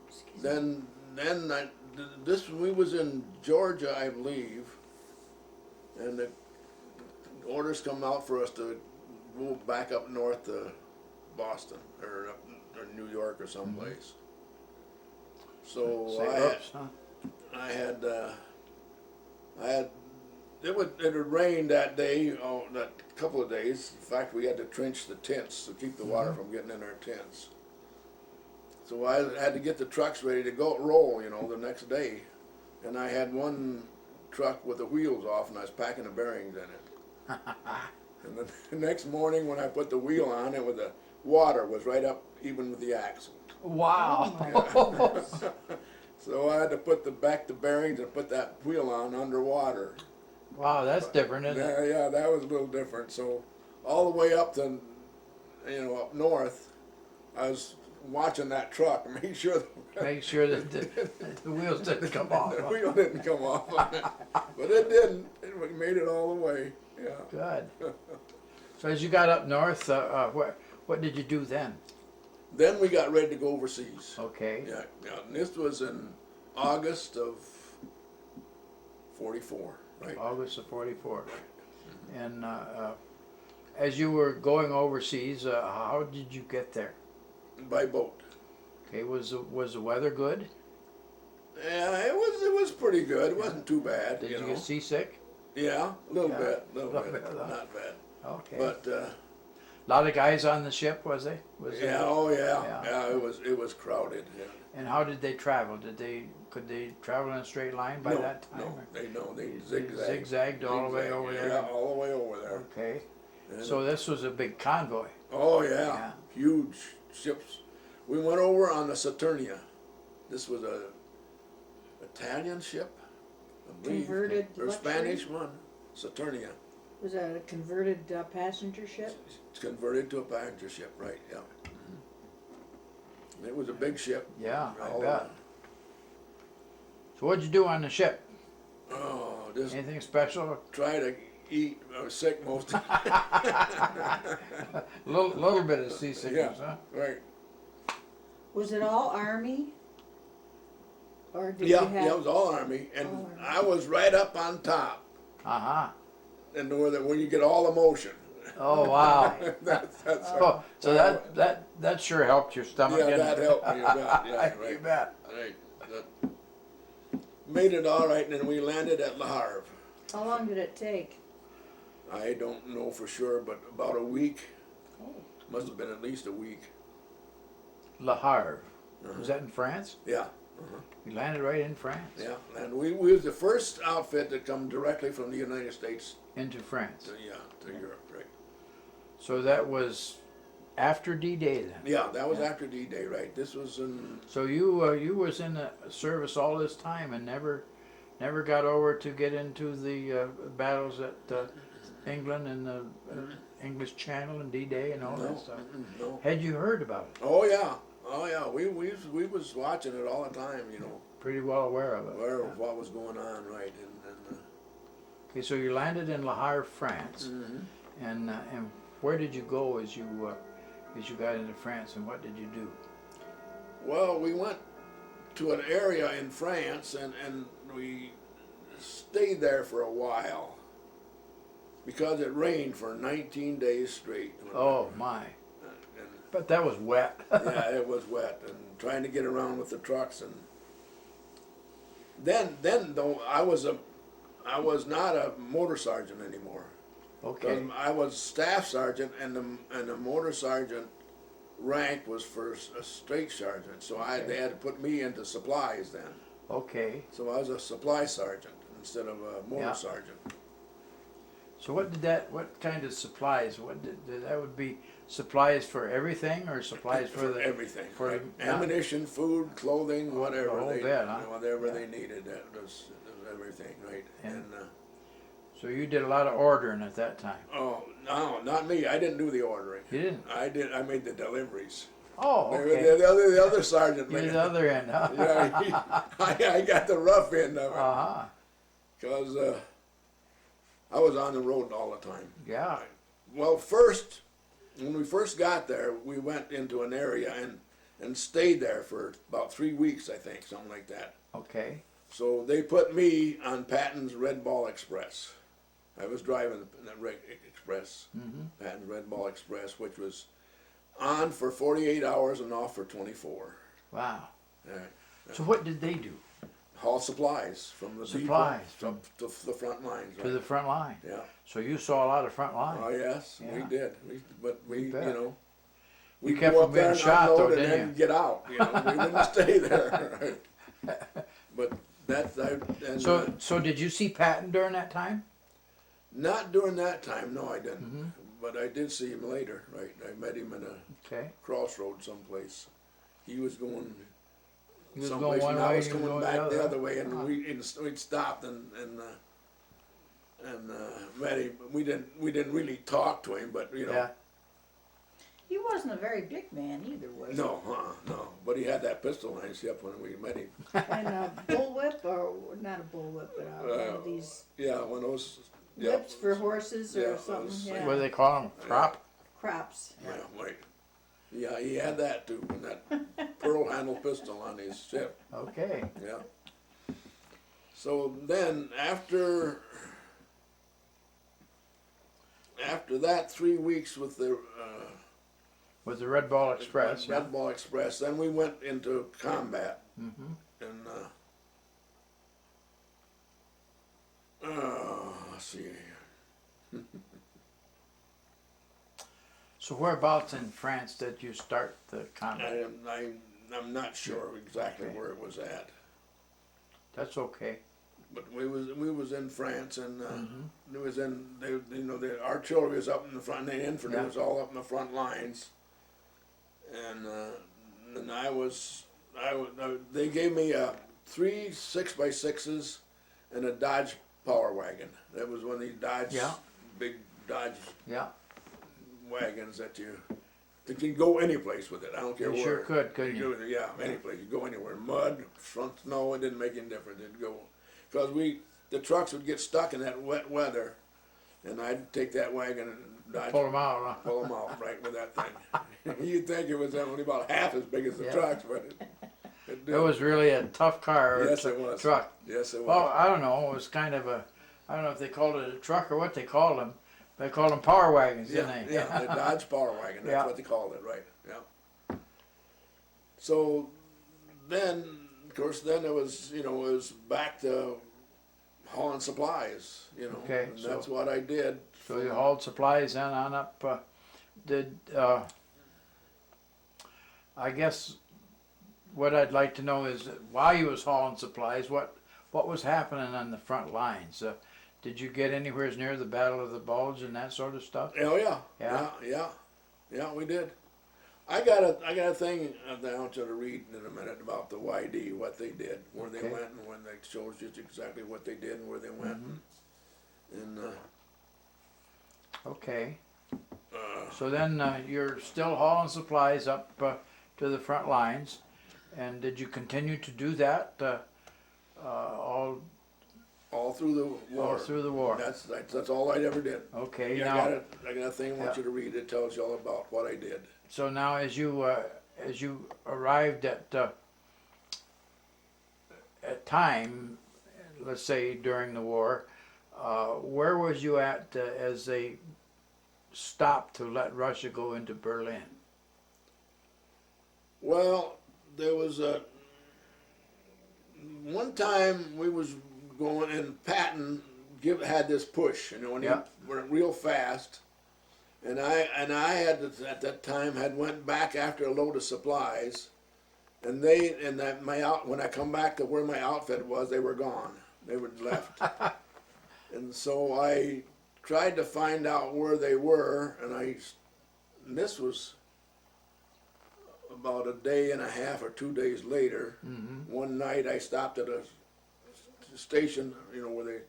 Speaker 3: Excuse me.
Speaker 2: then we was in Georgia, I believe, and the orders come out for us to go back up north to Boston or New York or someplace. So
Speaker 1: Say, oops, huh?
Speaker 2: I had it had rained that day, that couple of days. In fact, we had to trench the tents to keep the water from getting in our tents. So I had to get the trucks ready to roll, you know, the next day. And I had one truck with the wheels off, and I was packing the bearings in it. And the next morning, when I put the wheel on, the water was right up even with the axle.
Speaker 1: Wow.
Speaker 2: So I had to put the bearings and put that wheel on underwater.
Speaker 1: Wow, that's different, isn't it?
Speaker 2: Yeah, that was a little different. So all the way up to, up north, I was watching that truck and making sure
Speaker 1: Make sure that the wheels didn't come off.
Speaker 2: the wheel didn't come off on it. But it didn't. We made it all the way. Yeah.
Speaker 1: Good. So as you got up north, what did you do then?
Speaker 2: Then we got ready to go overseas.
Speaker 1: Okay.
Speaker 2: Yeah. And this was in August of '44, right?
Speaker 1: August of '44. And as you were going overseas, how did you get there?
Speaker 2: By boat.
Speaker 1: Okay, was the weather good?
Speaker 2: Yeah, it was pretty good. It wasn't too bad.
Speaker 1: Did
Speaker 2: you
Speaker 1: you
Speaker 2: know.
Speaker 1: get seasick?
Speaker 2: Yeah, a little
Speaker 1: Yeah,
Speaker 2: bit,
Speaker 1: little bit, huh?
Speaker 2: not bad.
Speaker 1: Okay.
Speaker 2: But
Speaker 1: A lot of guys on the ship, was they?
Speaker 2: yeah, oh yeah,
Speaker 1: Yeah.
Speaker 2: yeah, it was crowded. Yeah.
Speaker 1: And how did they travel? Could they travel in a straight line by that time? or-
Speaker 2: They
Speaker 1: They
Speaker 2: zigzagged.
Speaker 1: zigzagged all the way over
Speaker 2: Yeah,
Speaker 1: there?
Speaker 2: all the way over there.
Speaker 1: Okay.
Speaker 2: And-
Speaker 1: So this was a big convoy.
Speaker 2: oh yeah,
Speaker 1: Yeah.
Speaker 2: huge ships. We went over on the Saturnia. This was a Italian ship, I believe,
Speaker 3: Converted
Speaker 2: or
Speaker 3: luxury?
Speaker 2: Spanish one. Saturnia.
Speaker 3: Was that a converted passenger ship?
Speaker 2: It's converted to a passenger ship, right? Yeah. It was a big ship.
Speaker 1: Yeah, I
Speaker 2: All
Speaker 1: bet. So what'd you do on the ship?
Speaker 2: Just
Speaker 1: Anything special?
Speaker 2: try to eat. I was sick most of
Speaker 1: Little bit of seasickness,
Speaker 2: Yeah.
Speaker 1: huh?
Speaker 2: Right.
Speaker 3: Was it all Army? Or did
Speaker 2: Yeah,
Speaker 3: you have?
Speaker 2: yeah, it was all Army, and
Speaker 3: All Army.
Speaker 2: I was right up on top,
Speaker 1: Uh-huh.
Speaker 2: and when you get all the motion.
Speaker 1: Oh, wow.
Speaker 2: that's
Speaker 1: Oh, so that sure helped your stomach.
Speaker 2: yeah,
Speaker 1: didn't
Speaker 2: that
Speaker 1: it?
Speaker 2: helped me. Yeah,
Speaker 1: You
Speaker 2: right.
Speaker 1: bet.
Speaker 2: Right. That made it all right, and then we landed at Le Havre.
Speaker 3: How long did it take?
Speaker 2: I don't know for sure, but about a week.
Speaker 3: Oh.
Speaker 2: Must have been at least a week.
Speaker 1: Le Havre.
Speaker 2: Uh-huh.
Speaker 1: Was that in France?
Speaker 2: Yeah,
Speaker 1: You landed right in France.
Speaker 2: Yeah, and we was the first outfit to come directly from the United States
Speaker 1: Into France.
Speaker 2: to Europe, right?
Speaker 1: So that was after D-Day then.
Speaker 2: Yeah, that was
Speaker 1: Yeah.
Speaker 2: after D-Day, right? This was in,
Speaker 1: So you was in the service all this time and never got over to get into the battles at England and the English Channel and D-Day and all
Speaker 2: no,
Speaker 1: that stuff.
Speaker 2: no.
Speaker 1: Had you heard about it?
Speaker 2: Oh yeah, we was watching it all the time, you know,
Speaker 1: Pretty well aware of it.
Speaker 2: aware of what was going on, right? And
Speaker 1: Okay, so you landed in Le Havre, France, and where did you go as you got into France, and what did you do?
Speaker 2: well, we went to an area in France, and we stayed there for a while because it rained for 19 days straight.
Speaker 1: Oh my!
Speaker 2: And,
Speaker 1: But that was wet.
Speaker 2: yeah, it was wet, and trying to get around with the trucks, and then though I was not a motor sergeant anymore.
Speaker 1: Okay.
Speaker 2: I was staff sergeant, and the motor sergeant rank was for a straight sergeant. So they had to put me into supplies then.
Speaker 1: Okay.
Speaker 2: So I was a supply sergeant instead of a motor
Speaker 1: Yeah.
Speaker 2: sergeant.
Speaker 1: So what kind of supplies? That would be supplies for everything, or supplies for
Speaker 2: everything,
Speaker 1: for
Speaker 2: right?
Speaker 1: the-
Speaker 2: Ammunition, food, clothing,
Speaker 1: The
Speaker 2: whatever
Speaker 1: whole
Speaker 2: they
Speaker 1: bit, huh?
Speaker 2: whatever
Speaker 1: Yeah.
Speaker 2: they needed. That was everything, right?
Speaker 1: And-
Speaker 2: And
Speaker 1: So you did a lot of ordering at that time.
Speaker 2: oh no, not me. I didn't do the ordering.
Speaker 1: You didn't?
Speaker 2: I made the deliveries.
Speaker 1: Oh,
Speaker 2: They were
Speaker 1: okay.
Speaker 2: The other sergeant
Speaker 1: You're
Speaker 2: made
Speaker 1: the other end, huh?
Speaker 2: Yeah, I got the rough end of it.
Speaker 1: Uh-huh.
Speaker 2: Because I was on the road all the time.
Speaker 1: Yeah.
Speaker 2: Well, when we first got there, we went into an area and stayed there for about 3 weeks, I think, something like that.
Speaker 1: Okay.
Speaker 2: So they put me on Patton's Red Ball Express. I was driving the Express, Patton's Red Ball Express, which was on for 48 hours and off for 24.
Speaker 1: Wow.
Speaker 2: Right.
Speaker 1: So what did they do?
Speaker 2: Haul supplies from the
Speaker 1: Supplies
Speaker 2: depot to the front lines.
Speaker 1: to
Speaker 2: right?
Speaker 1: the front line?
Speaker 2: Yeah.
Speaker 1: So you saw a lot of front line.
Speaker 2: Oh yes, we
Speaker 1: Yeah.
Speaker 2: did. We
Speaker 1: You bet.
Speaker 2: you know,
Speaker 1: You
Speaker 2: we
Speaker 1: kept
Speaker 2: go
Speaker 1: from
Speaker 2: up there
Speaker 1: being
Speaker 2: and
Speaker 1: shot,
Speaker 2: unload
Speaker 1: though,
Speaker 2: and
Speaker 1: didn't
Speaker 2: then
Speaker 1: you?
Speaker 2: get out. You know, we didn't stay there. But that's and
Speaker 1: So did you see Patton during that time?
Speaker 2: not during that time. No, I didn't.
Speaker 1: Mm-hmm.
Speaker 2: But I did see him later. Right, I met him in a
Speaker 1: Okay.
Speaker 2: crossroad someplace. He was going
Speaker 1: He was
Speaker 2: someplace,
Speaker 1: going one
Speaker 2: and I
Speaker 1: way,
Speaker 2: was
Speaker 1: you were
Speaker 2: coming
Speaker 1: going
Speaker 2: back the
Speaker 1: other.
Speaker 2: other way, and
Speaker 1: Uh-huh.
Speaker 2: we'd stopped and met him. We didn't really talk to him, but you know.
Speaker 1: Yeah.
Speaker 3: He wasn't a very big man either, was he?
Speaker 2: No, no. But he had that pistol on his hip when we met him.
Speaker 3: And a bullwhip, or not a bullwhip, but one of these
Speaker 2: Yeah, one of those. Yeah,
Speaker 3: whips for horses or
Speaker 2: Yeah,
Speaker 3: something.
Speaker 2: those-
Speaker 3: Yeah.
Speaker 1: What do they call them? Crop?
Speaker 3: Crops.
Speaker 2: yeah, right. Yeah, he had that too, and that pearl handle pistol on his hip.
Speaker 1: Okay.
Speaker 2: Yeah. So then, after that 3 weeks with the
Speaker 1: With the Red Ball Express. Yeah.
Speaker 2: Red Ball Express, then we went into combat,
Speaker 1: Mm-hmm.
Speaker 2: and let's see.
Speaker 1: So whereabouts in France did you start the combat?
Speaker 2: I'm not sure exactly
Speaker 1: Okay.
Speaker 2: where it was at,
Speaker 1: That's okay.
Speaker 2: but we was in France, and
Speaker 1: Mm-hmm.
Speaker 2: it was in the artillery was up in the front, and the infantry
Speaker 1: Yeah.
Speaker 2: was all up in the front lines, and they gave me 3 6x6s and a Dodge Power Wagon. That was one of these Dodge,
Speaker 1: Yeah.
Speaker 2: big Dodge
Speaker 1: Yeah.
Speaker 2: wagons that you can go any place with it. I don't care
Speaker 1: You
Speaker 2: where.
Speaker 1: sure could, couldn't you?
Speaker 2: Yeah, any place. You go anywhere. Mud, front snow, it didn't make any difference. It'd go. Because the trucks would get stuck in that wet weather, and I'd take that wagon and Dodge,
Speaker 1: Pull them out, huh?
Speaker 2: pull them out right with that thing. You'd think it was only about half as big as the
Speaker 1: Yeah.
Speaker 2: trucks, but it
Speaker 1: It was really a tough car or
Speaker 2: Yes, it was.
Speaker 1: truck.
Speaker 2: Yes, it was.
Speaker 1: Well, I don't know. It was kind of I don't know if they called it a truck or what they called them. They called them power wagons, didn't
Speaker 2: Yeah,
Speaker 1: they?
Speaker 2: yeah, the Dodge Power Wagon. That's
Speaker 1: Yeah.
Speaker 2: what they called it, right? Yeah. So then, of course, it was back to hauling supplies,
Speaker 1: Okay,
Speaker 2: and that's what I did.
Speaker 1: So you hauled supplies then on up. I guess what I'd like to know is while you was hauling supplies, what was happening on the front lines? Did you get anywhere near the Battle of the Bulge and that sort of stuff?
Speaker 2: Oh yeah,
Speaker 1: Yeah?
Speaker 2: yeah, we did. I got a thing that I want you to read in a minute about the YD, what they did, where they
Speaker 1: Okay.
Speaker 2: went, and when they shows you exactly what they did and where they went. And
Speaker 1: Okay. So then you're still hauling supplies up to the front lines, and did you continue to do that
Speaker 2: all through the war.
Speaker 1: all through the war?
Speaker 2: That's all I ever did.
Speaker 1: Okay.
Speaker 2: Yeah,
Speaker 1: Now,
Speaker 2: I got a thing I want
Speaker 1: Yeah.
Speaker 2: you to read. It tells you all about what I did.
Speaker 1: so now as you arrived at time, let's say during the war, where was you at as they stopped to let Russia go into Berlin?
Speaker 2: Well, there was one time we was going, and Patton had this push, and
Speaker 1: Yeah.
Speaker 2: he went real fast, and I had at that time had went back after a load of supplies, and when I come back to where my outfit was, they were gone. They were left, and so I tried to find out where they were, and this was about a day and a half or 2 days later. One night I stopped at a station, where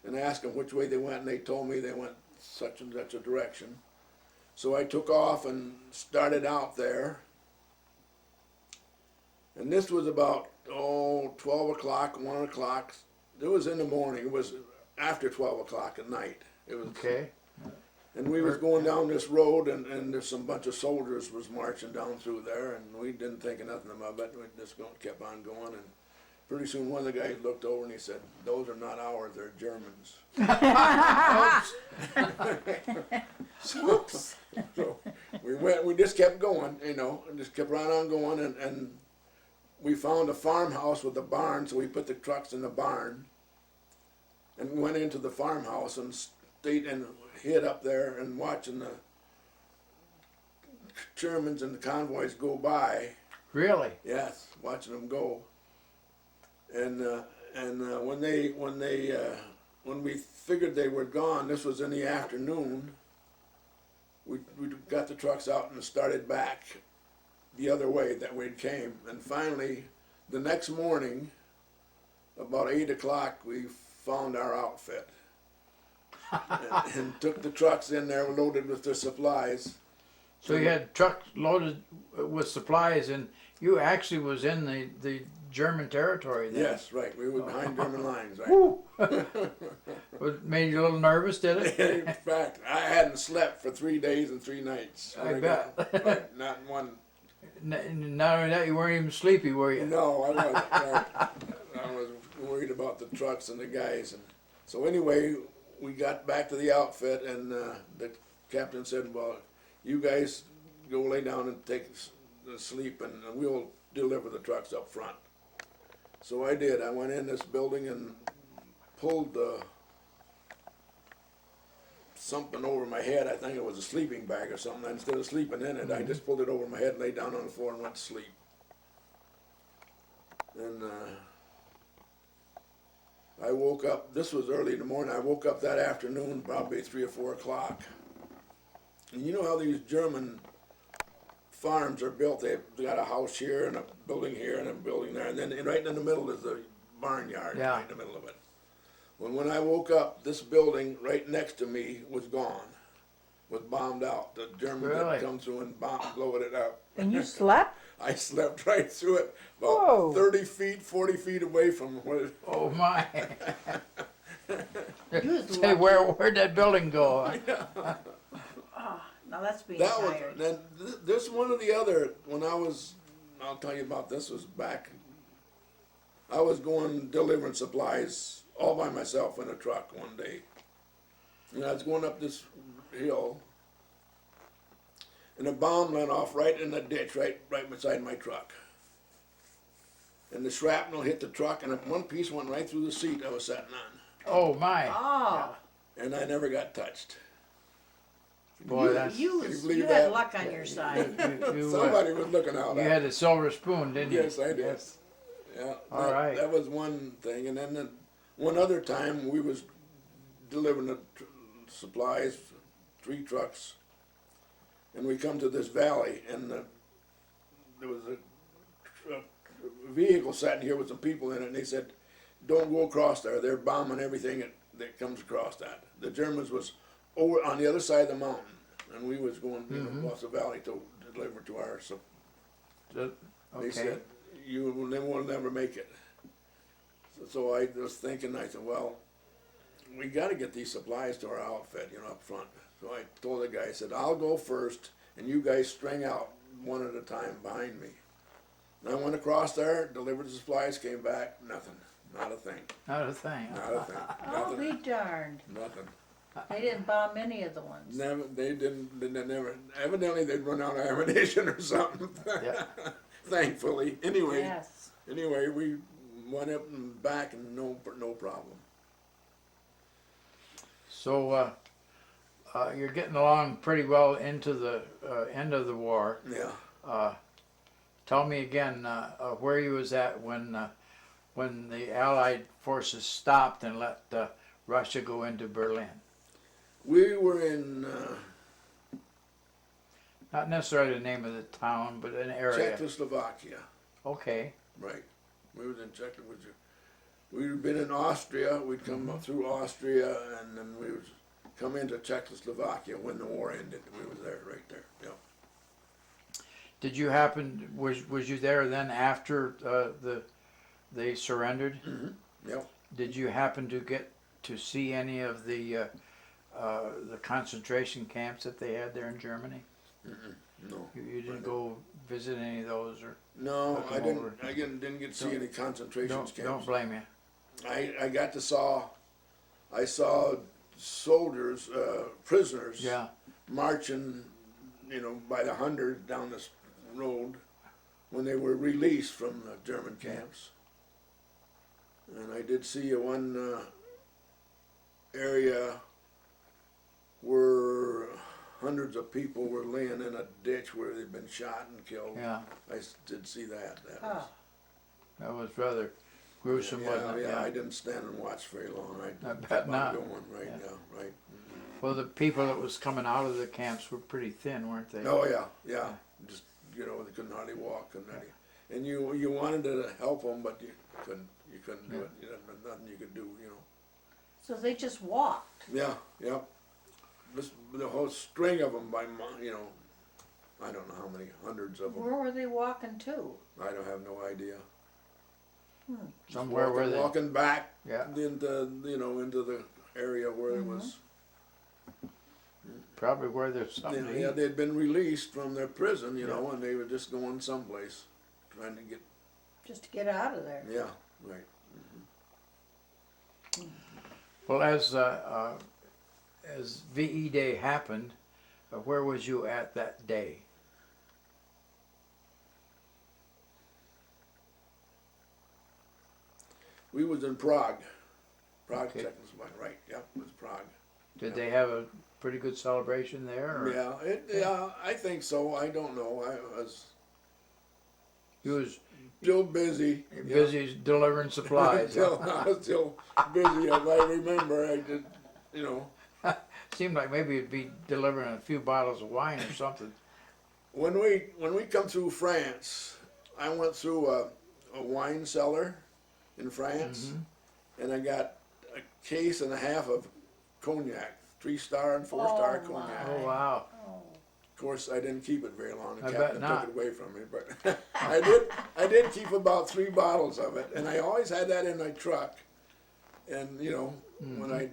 Speaker 2: and asked them which way they went, and they told me they went such and such a direction. So I took off and started out there. And this was about 12 o'clock, 1 o'clock. It was in the morning. It was after 12 o'clock at night. It was
Speaker 1: Okay.
Speaker 2: And we was going down this road, and there's some bunch of soldiers was marching down through there, and we didn't think of nothing about it. We just kept on going, and pretty soon one of the guys looked over and he said, "Those are not ours, they're Germans." So we just kept going, and just kept right on going, and we found a farmhouse with a barn, so we put the trucks in the barn, and went into the farmhouse and stayed and hid up there and watching the Germans and the convoys go by.
Speaker 1: Really?
Speaker 2: Yes, watching them go. And when we figured they were gone, this was in the afternoon. We got the trucks out and started back the other way that we came. And finally, the next morning, about 8 o'clock, we found our outfit. and took the trucks in there loaded with their supplies.
Speaker 1: So you had trucks loaded with supplies, and you actually was in the German territory then?
Speaker 2: Yes, right. We were behind German lines, right?
Speaker 1: Woo! It made you a little nervous, did it?
Speaker 2: In fact, I hadn't slept for 3 days and 3 nights.
Speaker 1: I bet.
Speaker 2: Right, not one.
Speaker 1: Not only that, you weren't even sleepy, were you?
Speaker 2: No, I wasn't. Right. I was worried about the trucks and the guys. And so anyway, we got back to the outfit, and the captain said, "Well, you guys go lay down and take a sleep, and we'll deliver the trucks up front." So I did. I went in this building and pulled something over my head. I think it was a sleeping bag or something. Instead of sleeping in it, I just pulled it over my head, laid down on the floor, and went to sleep. And I woke up. This was early in the morning. I woke up that afternoon, probably 3 or 4 o'clock. And you know how these German farms are built? They've got a house here and a building here and a building there, and then right in the middle is the barnyard.
Speaker 1: Yeah.
Speaker 2: Right in the middle of it. When I woke up, this building right next to me was gone, was bombed out. The Germans
Speaker 1: Really?
Speaker 2: had come through and blowed it up.
Speaker 3: And you slept?
Speaker 2: I slept right through it, about
Speaker 3: Whoa.
Speaker 2: 30 feet, 40 feet away from where.
Speaker 1: Oh my!
Speaker 3: You was
Speaker 1: Say,
Speaker 3: lucky.
Speaker 1: where'd that building go?
Speaker 3: Now that's being
Speaker 2: That was
Speaker 3: tired.
Speaker 2: then. This one or the other. When I'll tell you about this. Was back. I was going delivering supplies all by myself in a truck one day. And I was going up this hill, and a bomb went off right in the ditch, right beside my truck. And the shrapnel hit the truck, and one piece went right through the seat I was sitting on.
Speaker 1: Oh my!
Speaker 3: Oh,
Speaker 2: And I never got touched.
Speaker 1: Boy, that's
Speaker 3: You,
Speaker 2: Can you
Speaker 3: you
Speaker 2: believe
Speaker 3: had
Speaker 2: that?
Speaker 3: luck on your side.
Speaker 2: Somebody was looking out.
Speaker 1: you had a silver spoon, didn't you?
Speaker 2: Yes, I did.
Speaker 1: Yes.
Speaker 2: Yeah.
Speaker 1: All
Speaker 2: that,
Speaker 1: right.
Speaker 2: That was one thing, and then one other time we was delivering the supplies, 3 trucks, and we come to this valley, and there was a vehicle sitting here with some people in it, and they said, "Don't go across there. They're bombing everything that comes across that." The Germans was over on the other side of the mountain, and we was going across the valley to deliver to our. So
Speaker 1: Okay.
Speaker 2: they said, "You will never make it." So I was thinking, I said, "Well, we got to get these supplies to our outfit, up front." So I told the guy, I said, "I'll go first, and you guys string out one at a time behind me." And I went across there, delivered the supplies, came back, nothing, not a thing,
Speaker 1: Not a thing.
Speaker 2: not a thing,
Speaker 3: I'll be
Speaker 2: nothing,
Speaker 3: darned.
Speaker 2: nothing.
Speaker 3: They didn't bomb any of the ones.
Speaker 2: Never, they never. Evidently, they'd run out of ammunition or something.
Speaker 1: Yeah.
Speaker 2: Thankfully, anyway,
Speaker 3: Yes.
Speaker 2: we went up and back, and no problem.
Speaker 1: So you're getting along pretty well into the end of the war.
Speaker 2: Yeah.
Speaker 1: Tell me again where you was at when the Allied forces stopped and let Russia go into Berlin.
Speaker 2: We were in
Speaker 1: Not necessarily the name of the town, but an area.
Speaker 2: Czechoslovakia.
Speaker 1: Okay.
Speaker 2: Right. We was in Czechoslovakia. We'd been in Austria. We'd come up through Austria, and then we was come into Czechoslovakia when the war ended. We was there, right there. Yeah.
Speaker 1: Did you happen? Was you there then after they surrendered?
Speaker 2: Mm-hmm. Yep.
Speaker 1: Did you happen to get to see any of the concentration camps that they had there in Germany?
Speaker 2: No.
Speaker 1: You didn't go visit any of those, or
Speaker 2: No,
Speaker 1: Look
Speaker 2: I
Speaker 1: 'em
Speaker 2: didn't.
Speaker 1: over.
Speaker 2: I didn't get to see any concentration camps.
Speaker 1: don't blame you.
Speaker 2: I got to I saw soldiers, prisoners,
Speaker 1: Yeah.
Speaker 2: marching, by the hundreds down this road when they were released from the German camps. And I did see one area where hundreds of people were laying in a ditch where they'd been shot and killed.
Speaker 1: Yeah.
Speaker 2: I did see that.
Speaker 1: That was rather gruesome, wasn't it?
Speaker 2: Yeah, I didn't stand and watch very long.
Speaker 1: I bet
Speaker 2: kept on
Speaker 1: not.
Speaker 2: going, right,
Speaker 1: Yeah.
Speaker 2: yeah, right.
Speaker 1: Well, the people that was coming out of the camps were pretty thin, weren't they?
Speaker 2: Oh yeah. Just they couldn't hardly walk, and you wanted to help them, but you couldn't do it. Nothing you could do.
Speaker 3: So they just walked.
Speaker 2: Yeah. The whole string of them by I don't know how many hundreds of them.
Speaker 3: Where were they walking to?
Speaker 2: I don't have no idea.
Speaker 1: Somewhere where they.
Speaker 2: walking back
Speaker 1: Yeah.
Speaker 2: into into the area where it was.
Speaker 1: Probably where there's something. to
Speaker 2: Yeah,
Speaker 1: eat.
Speaker 2: they'd been released from their prison, and they were just going someplace, trying to get.
Speaker 3: Just to get out of there.
Speaker 2: Yeah, right.
Speaker 1: Well, as VE Day happened, where was you at that day?
Speaker 2: We was in Prague,
Speaker 1: Okay.
Speaker 2: Czechoslovakia. Right. Yep, it was Prague.
Speaker 1: Did they have a pretty good celebration there? Or?
Speaker 2: Yeah, I think so. I don't know. I was
Speaker 1: You was
Speaker 2: still busy.
Speaker 1: busy delivering supplies.
Speaker 2: I was still busy. If I remember, I did.
Speaker 1: Seemed like maybe you'd be delivering a few bottles of wine or something.
Speaker 2: When we come through France, I went through a wine cellar in France, and I got a case and a half of cognac, 3-star and 4-star
Speaker 3: Oh,
Speaker 2: cognac.
Speaker 1: Oh wow!
Speaker 2: Of course, I didn't keep it very long. The
Speaker 1: I bet
Speaker 2: captain
Speaker 1: not.
Speaker 2: took it away from me, but I did keep about 3 bottles of it, and I always had that in my truck. And when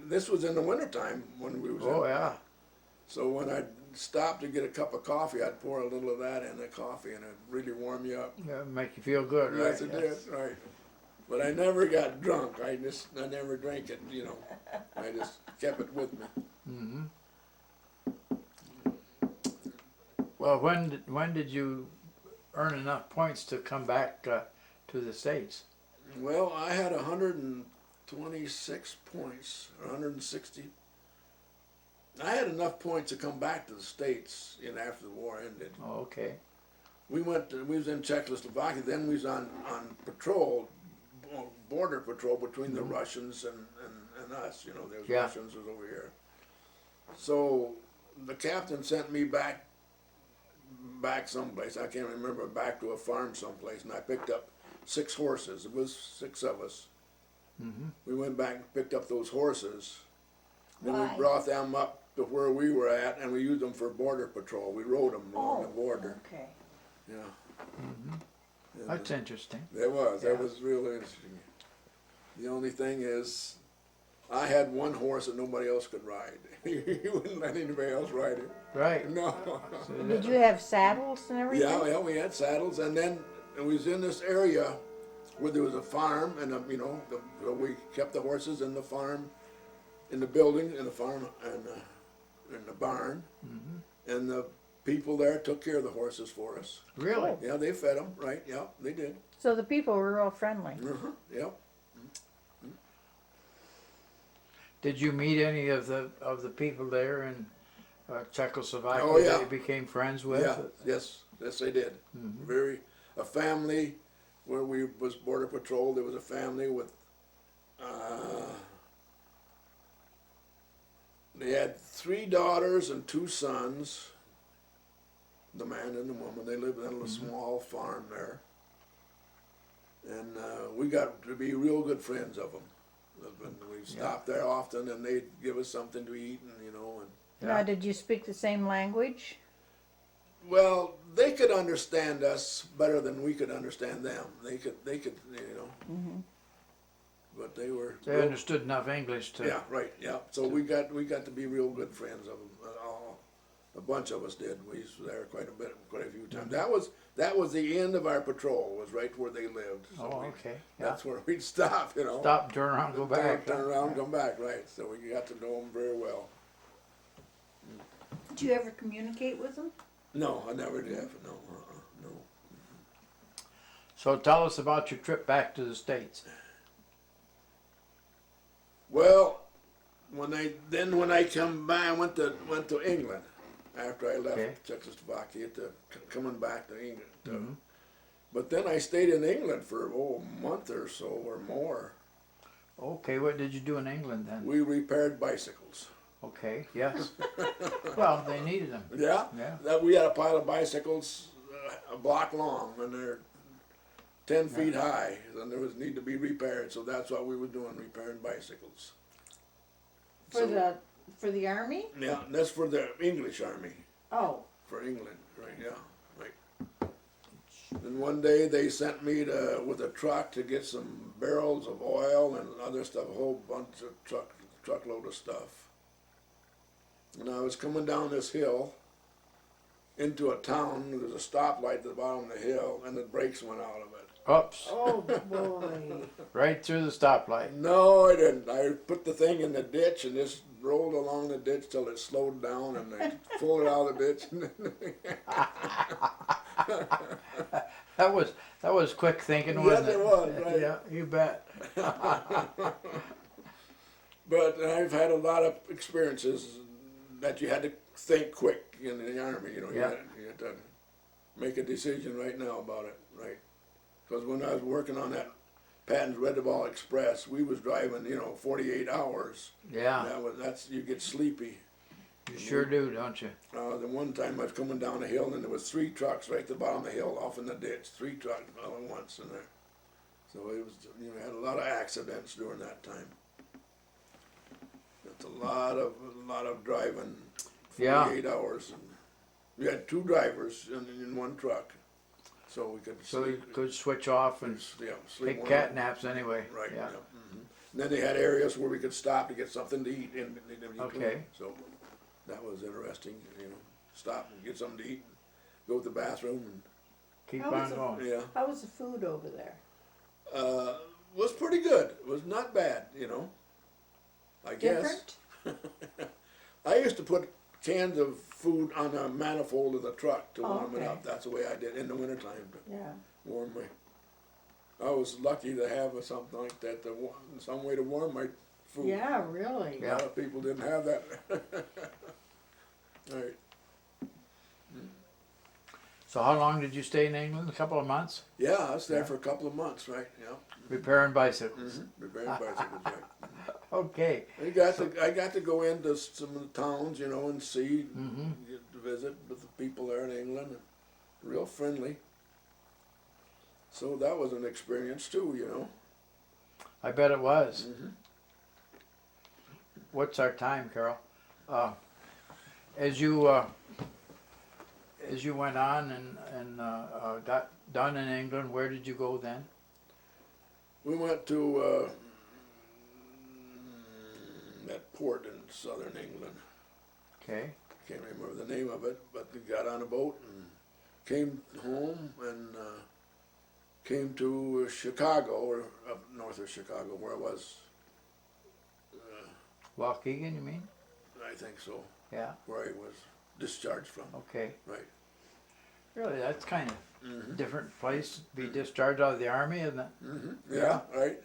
Speaker 2: this was in the wintertime when we was.
Speaker 1: Oh
Speaker 2: in,
Speaker 1: yeah!
Speaker 2: So when I stopped to get a cup of coffee, I'd pour a little of that in the coffee, and it'd really warm you up.
Speaker 1: Yeah, make you feel good, right?
Speaker 2: Yes, it did, right. But I never got drunk. I never drank it. I just kept it with me.
Speaker 1: Well, when did you earn enough points to come back to the States?
Speaker 2: Well, I had 126 points, or 160. I had enough points to come back to the States after the war ended.
Speaker 1: Oh, okay.
Speaker 2: We was in Czechoslovakia, then we was on patrol, border patrol between the Russians and us, there was
Speaker 1: Yeah.
Speaker 2: Russians was over here. So the captain sent me back someplace, I can't remember, back to a farm someplace, and I picked up 6 horses. It was 6 of us.
Speaker 1: Mm-hmm.
Speaker 2: We went back and picked up those horses. Then
Speaker 3: Why?
Speaker 2: we brought them up to where we were at, and we used them for border patrol. We rode them along the border.
Speaker 3: Okay.
Speaker 2: Yeah.
Speaker 1: Mm-hmm.
Speaker 2: And
Speaker 1: That's interesting.
Speaker 2: That
Speaker 1: Yeah.
Speaker 2: was real interesting. The only thing is, I had one horse that nobody else could ride. You wouldn't let anybody else ride it.
Speaker 1: Right.
Speaker 2: No.
Speaker 1: So
Speaker 3: Did you have saddles and everything?
Speaker 2: Yeah, we had saddles, and then we was in this area where there was a farm, and we kept the horses in the farm, in the building, in the farm, and in the barn, and the people there took care of the horses for us.
Speaker 1: Really?
Speaker 2: Yeah, they fed them, right? Yeah, they did.
Speaker 3: So the people were real friendly.
Speaker 2: Yep.
Speaker 1: Did you meet any of the people there in Czechoslovakia
Speaker 2: Oh, yeah.
Speaker 1: that you became friends with?
Speaker 2: Yeah, yes, they did. A family where we was border patrol. There was a family with. They had 3 daughters and 2 sons. The man and the woman. They lived in a small farm there, and we got to be real good friends of them. And we stopped there often, and they'd give us something to eat, and
Speaker 3: Now, did you speak the same language?
Speaker 2: Well, they could understand us better than we could understand them. They could, but they were.
Speaker 1: They understood enough English to.
Speaker 2: Yeah, right. Yeah. So we got to be real good friends of them. A bunch of us did. We was there quite a few times. That was the end of our patrol. Was right where they lived. So
Speaker 1: Oh, okay. Yeah.
Speaker 2: that's where we'd stop.
Speaker 1: Stop, turn around, go back.
Speaker 2: Turn around, come back. Right. So we got to know them very well.
Speaker 3: Did you ever communicate with them?
Speaker 2: No, I never did. No, no.
Speaker 1: So tell us about your trip back to the States.
Speaker 2: Well, when I come by, I went to England after I left
Speaker 1: Okay.
Speaker 2: Czechoslovakia coming back to England. But then I stayed in England for a month or so or more.
Speaker 1: Okay, what did you do in England then?
Speaker 2: We repaired bicycles.
Speaker 1: Okay, yes. Well, they needed them.
Speaker 2: Yeah.
Speaker 1: Yeah.
Speaker 2: We had a pile of bicycles a block long, and they're 10 feet high, and there was need to be repaired. So that's what we were doing, repairing bicycles.
Speaker 3: For the army?
Speaker 2: Yeah, and that's for the English Army.
Speaker 3: Oh.
Speaker 2: For England, right? Yeah, right. And one day they sent me with a truck to get some barrels of oil and other stuff, a whole bunch of truckload of stuff. And I was coming down this hill into a town. There was a stoplight at the bottom of the hill, and the brakes went out of it.
Speaker 1: Oops,
Speaker 3: Oh boy.
Speaker 1: right through the stoplight.
Speaker 2: No, I didn't. I put the thing in the ditch and just rolled along the ditch till it slowed down, and I pulled it out of the ditch.
Speaker 1: That was quick thinking, wasn't
Speaker 2: Yes,
Speaker 1: it?
Speaker 2: it was, right.
Speaker 1: Yeah, you bet.
Speaker 2: But I've had a lot of experiences that you had to think quick in the Army. You
Speaker 1: Yeah.
Speaker 2: had to make a decision right now about it, right? Because when I was working on that Patton's Red Ball Express, we was driving, 48 hours.
Speaker 1: Yeah,
Speaker 2: That's you get sleepy.
Speaker 1: you sure do, don't you?
Speaker 2: The one time I was coming down a hill, and there was 3 trucks right at the bottom of the hill, off in the ditch. 3 trucks all at once in there. So it was, had a lot of accidents during that time. That's a lot of driving. 48 hours. And we had 2 drivers in one truck, so we could.
Speaker 1: So you could switch off and
Speaker 2: sleep
Speaker 1: take
Speaker 2: one
Speaker 1: cat
Speaker 2: night.
Speaker 1: naps anyway.
Speaker 2: Right.
Speaker 1: Yeah.
Speaker 2: And then they had areas where we could stop to get something to eat in between.
Speaker 1: Okay.
Speaker 2: So that was interesting. Stop and get something to eat, and go to the bathroom, and
Speaker 1: Keep
Speaker 3: How
Speaker 1: on
Speaker 3: was it?
Speaker 1: going.
Speaker 2: yeah,
Speaker 3: How was the food over there?
Speaker 2: was pretty good. It was not bad, I guess.
Speaker 3: Different?
Speaker 2: I used to put cans of food on a manifold of the truck to
Speaker 3: Oh,
Speaker 2: warm it
Speaker 3: okay.
Speaker 2: up. That's the way I did in the wintertime to
Speaker 3: Yeah.
Speaker 2: warm my. I was lucky to have something like that, some way to warm my food.
Speaker 3: Yeah, really?
Speaker 2: A lot of people didn't have that. Right.
Speaker 1: So how long did you stay in England? A couple of months?
Speaker 2: Yeah, I was there for a couple of months, right, yeah.
Speaker 1: Repairing bicycles.
Speaker 2: Repairing bicycles, right.
Speaker 1: Okay.
Speaker 2: I got to go into some of the towns, you know, and see, get to visit with the people there in England, and real friendly. So that was an experience too, you know.
Speaker 1: I bet it was. What's our time, Carol? As you went on and got done in England, where did you go then?
Speaker 2: We went to that port in southern England.
Speaker 1: Okay.
Speaker 2: Can't remember the name of it, but we got on a boat and came home and came to Chicago, or up north of Chicago, where I was.
Speaker 1: Waukegan, you mean?
Speaker 2: I think so.
Speaker 1: Yeah.
Speaker 2: Where I was discharged from.
Speaker 1: Okay.
Speaker 2: Right.
Speaker 1: Really, that's kind of different place to be discharged out of the army, isn't it?
Speaker 2: Yeah, right.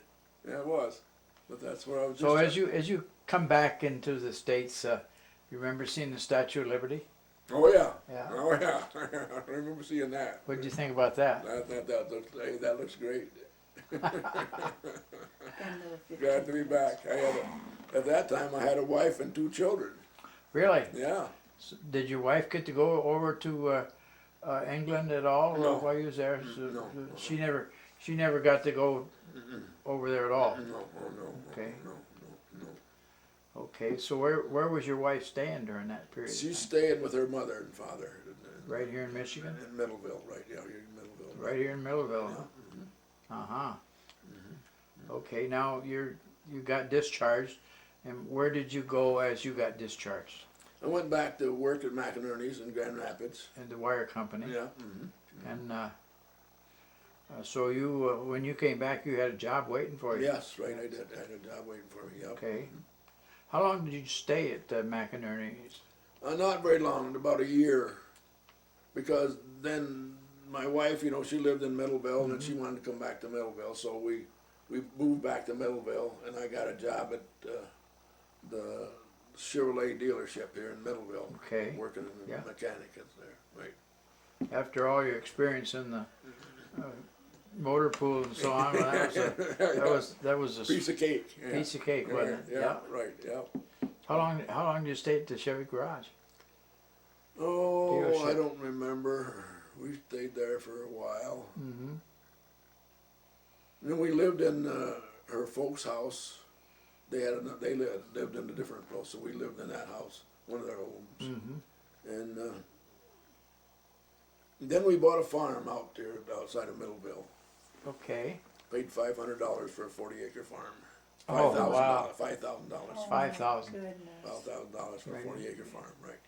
Speaker 2: Yeah, it was. But that's where I was.
Speaker 1: So as you come back into the States, you remember seeing the Statue of Liberty?
Speaker 2: Oh yeah.
Speaker 1: Yeah.
Speaker 2: Oh yeah. I remember seeing that.
Speaker 1: What did you think about that?
Speaker 2: That looks great.
Speaker 3: And the
Speaker 2: Glad to be back. At that time I had a wife and 2 children.
Speaker 1: Really?
Speaker 2: Yeah.
Speaker 1: So did your wife get to go over to England at all
Speaker 2: No.
Speaker 1: while you was there? So
Speaker 2: No.
Speaker 1: She never got to go over there at all.
Speaker 2: No.
Speaker 1: Okay.
Speaker 2: No.
Speaker 1: Okay. So where was your wife staying during that period?
Speaker 2: She's staying with her mother and father.
Speaker 1: Right here in Michigan.
Speaker 2: In Middleville, right? Yeah, you're in Middleville.
Speaker 1: Right here in Millville.
Speaker 2: Yeah.
Speaker 1: Uh-huh. Okay, now you got discharged, and where did you go as you got discharged?
Speaker 2: I went back to work at McInerney's in Grand Rapids.
Speaker 1: In the wire company.
Speaker 2: Yeah.
Speaker 1: And so you, when you came back, you had a job waiting for you.
Speaker 2: Yes, right. I did. I had a job waiting for me. Yep.
Speaker 1: Okay. How long did you stay at McInerney's?
Speaker 2: Not very long, about a year, because then my wife, you know, she lived in Middleville, and she wanted to come back to Middleville, so we moved back to Middleville, and I got a job at the Chevrolet dealership here in Middleville.
Speaker 1: Okay.
Speaker 2: Working as a mechanic there, right.
Speaker 1: After all your experience in the motor pool and so on, that was a
Speaker 2: Piece of cake. Yeah.
Speaker 1: piece of cake, wasn't it?
Speaker 2: Yeah, right, yeah.
Speaker 1: How long did you stay at the Chevy garage?
Speaker 2: Oh,
Speaker 1: Dealership.
Speaker 2: I don't remember. We stayed there for a while.
Speaker 1: Mm-hmm.
Speaker 2: And then we lived in her folks' house. They lived in a different place, so we lived in that house, one of their homes.
Speaker 1: Mm-hmm.
Speaker 2: And then we bought a farm out there outside of Middleville.
Speaker 1: Okay.
Speaker 2: Paid $500 for a 40-acre farm.
Speaker 1: Oh, wow.
Speaker 2: $5,000.
Speaker 3: Oh,
Speaker 1: $5,000.
Speaker 3: goodness.
Speaker 2: $5,000 for a
Speaker 1: Right.
Speaker 2: 40-acre farm, right?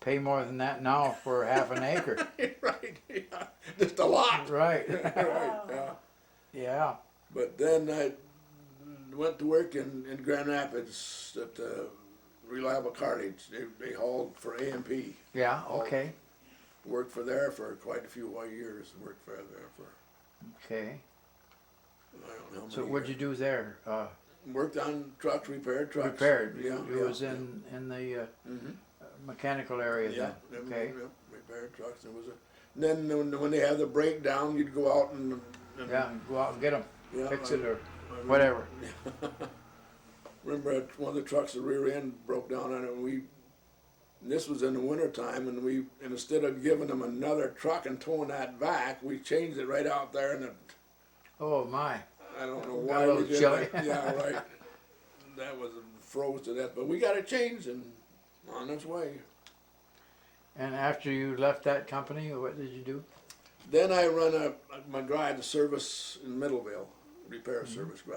Speaker 1: Pay more than that now for half an acre.
Speaker 2: Right, yeah. Just a lot.
Speaker 1: Right.
Speaker 2: Right, yeah.
Speaker 1: Yeah.
Speaker 2: But then I went to work in Grand Rapids at Reliable Cartage. They hauled for A&P.
Speaker 1: Yeah. Okay.
Speaker 2: Worked for there for quite a few years. Worked for there for
Speaker 1: Okay.
Speaker 2: I don't know how
Speaker 1: So
Speaker 2: many
Speaker 1: what'd you
Speaker 2: years.
Speaker 1: do there?
Speaker 2: Worked on trucks, repaired trucks.
Speaker 1: Repaired.
Speaker 2: Yeah,
Speaker 1: You was in the mechanical area
Speaker 2: yeah,
Speaker 1: then. Okay.
Speaker 2: yeah, repaired trucks. There was then when they had the breakdown, you'd go out and
Speaker 1: Yeah. Go out and get them.
Speaker 2: yeah,
Speaker 1: Fix it or
Speaker 2: I
Speaker 1: whatever.
Speaker 2: remember one of the trucks, the rear end broke down on it, and this was in the winter time, and instead of giving them another truck and towing that back, we changed it right out there, and
Speaker 1: Oh my.
Speaker 2: I don't know
Speaker 1: Got
Speaker 2: why
Speaker 1: a
Speaker 2: we
Speaker 1: little
Speaker 2: did
Speaker 1: chilly.
Speaker 2: that. Yeah, right. That was froze to death, but we got it changed and on its way.
Speaker 1: And after you left that company, what did you do?
Speaker 2: Then I run my garage, a service in Middleville, repair service in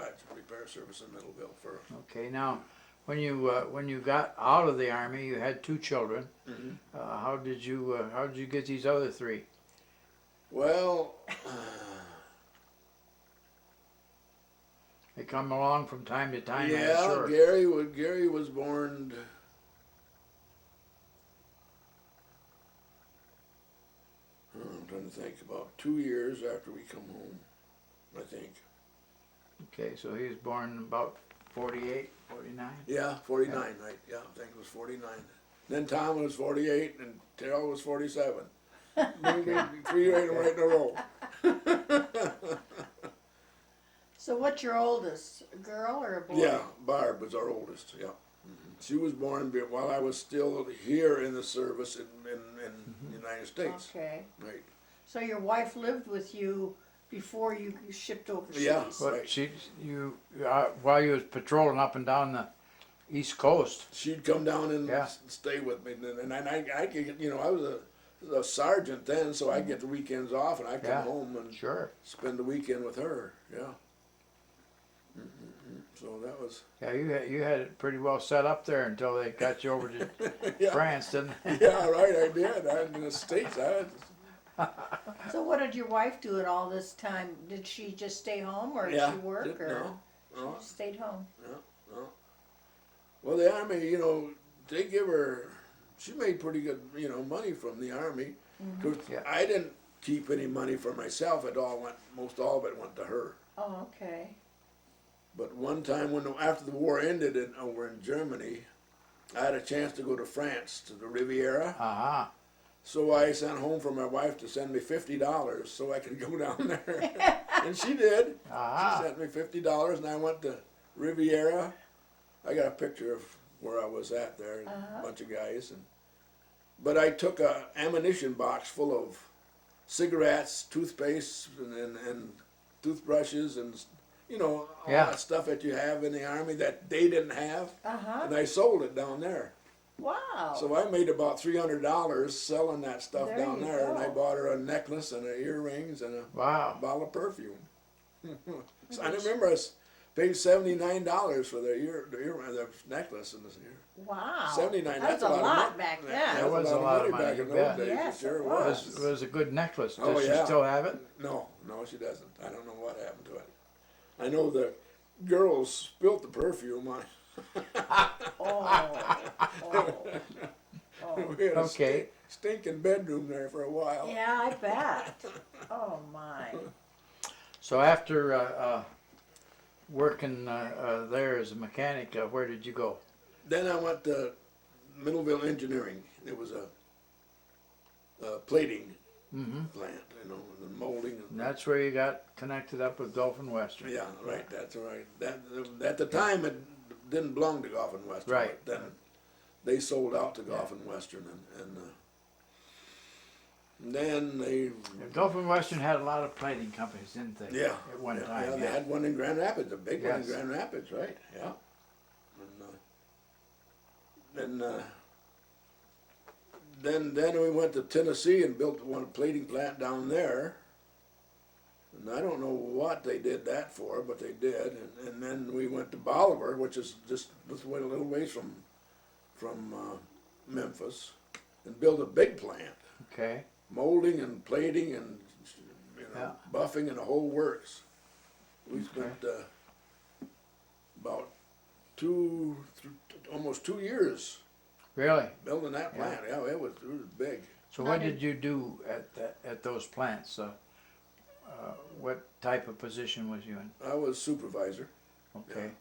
Speaker 2: Middleville for.
Speaker 1: Okay. Now, when you got out of the army, you had 2 children. How did you get these other 3?
Speaker 2: Well,
Speaker 1: They come along from time to time. I'm
Speaker 2: yeah,
Speaker 1: sure.
Speaker 2: Gary was born. I'm trying to think, about 2 years after we come home, I think.
Speaker 1: Okay, so he was born about 48, 49?
Speaker 2: Yeah, 49, right, yeah, I think it was 49. Then Tom was 48 and Terrell was 47. We 3 right in a row.
Speaker 3: So what's your oldest, a girl or a boy?
Speaker 2: Yeah, Barb was our oldest, yeah. She was born while I was still here in the service in the United States.
Speaker 3: Okay.
Speaker 2: Right.
Speaker 3: So your wife lived with you before you shipped overseas?
Speaker 2: Yeah.
Speaker 1: But
Speaker 2: Right.
Speaker 1: while you was patrolling up and down the East Coast,
Speaker 2: She'd come down and
Speaker 1: Yeah.
Speaker 2: stay with me, and I could get, I was a sergeant then, so I'd get the weekends off, and I'd come
Speaker 1: Yeah.
Speaker 2: home and
Speaker 1: sure.
Speaker 2: spend the weekend with her. Yeah. So that was.
Speaker 1: Yeah, you had it pretty well set up there until they got you over to
Speaker 2: Yeah.
Speaker 1: France, didn't they?
Speaker 2: Yeah, right. I did. In the States,
Speaker 3: So what did your wife do at all this time? Did she just stay home or did
Speaker 2: Yeah,
Speaker 3: she work or
Speaker 2: no.
Speaker 3: she stayed home?
Speaker 2: No. Well, the Army, they give her. She made pretty good, money from the Army. 'Cause
Speaker 1: Yeah.
Speaker 2: I didn't keep any money for myself. Most all of it went to her.
Speaker 3: Oh, okay.
Speaker 2: But one time after the war ended over in Germany, I had a chance to go to France, to the Riviera.
Speaker 1: Uh-huh.
Speaker 2: So I sent home for my wife to send me $50 so I could go down there. And she did.
Speaker 1: Ah.
Speaker 2: She sent me $50 and I went to Riviera. I got a picture of where I was at there, and a bunch of guys. But I took a ammunition box full of cigarettes, toothpaste, and toothbrushes, and all
Speaker 1: Yeah.
Speaker 2: that stuff that you have in the Army that they didn't have.
Speaker 3: Uh-huh.
Speaker 2: And I sold it down there.
Speaker 3: Wow.
Speaker 2: So I made about $300 selling that stuff
Speaker 3: There
Speaker 2: down
Speaker 3: you
Speaker 2: there, and I
Speaker 3: go.
Speaker 2: bought her a necklace and her earrings and a
Speaker 1: Wow.
Speaker 2: bottle of perfume. So I remember I paid $79 for the necklace and the ear.
Speaker 3: Wow.
Speaker 2: 79.
Speaker 3: That's a
Speaker 2: of
Speaker 3: lot
Speaker 2: money.
Speaker 3: back then.
Speaker 1: That was a lot of money,
Speaker 2: back
Speaker 1: you
Speaker 2: in
Speaker 1: bet.
Speaker 2: those days.
Speaker 3: Yes,
Speaker 2: It sure
Speaker 3: it
Speaker 1: It
Speaker 2: was.
Speaker 1: was a good necklace. Does
Speaker 2: Oh,
Speaker 1: she
Speaker 2: yeah.
Speaker 1: still have it?
Speaker 2: No, she doesn't. I don't know what happened to it. I know the girls spilt the perfume on it.
Speaker 3: Oh.
Speaker 2: We had a
Speaker 1: Okay.
Speaker 2: stinking bedroom there for a while.
Speaker 3: Yeah, I bet. Oh my.
Speaker 1: So after working there as a mechanic, where did you go?
Speaker 2: Then I went to Middleville Engineering. There was a plating
Speaker 1: Mm-hmm.
Speaker 2: plant, and molding.
Speaker 1: And that's where you got connected up with Gulf and Western.
Speaker 2: Yeah, right. That's right. That at the time it didn't belong to Gulf and Western.
Speaker 1: Right.
Speaker 2: But then they sold out to Gulf and Western, and then they.
Speaker 1: Gulf and Western had a lot of plating companies, didn't they?
Speaker 2: Yeah.
Speaker 1: At one
Speaker 2: Yeah,
Speaker 1: time.
Speaker 2: yeah, they had one in Grand Rapids, a big one in
Speaker 1: Yes.
Speaker 2: Grand Rapids, right? Yeah. And then we went to Tennessee and built one plating plant down there. And I don't know what they did that for, but they did. And then we went to Bolivar, which is just a little ways from Memphis, and built a big plant,
Speaker 1: Okay.
Speaker 2: molding and plating and
Speaker 1: Yeah.
Speaker 2: buffing and the whole works. We spent about almost 2 years
Speaker 1: Really?
Speaker 2: building that plant. Yeah, it was big.
Speaker 1: So what did you do at those plants? What type of position was you in?
Speaker 2: I was supervisor.
Speaker 1: Okay.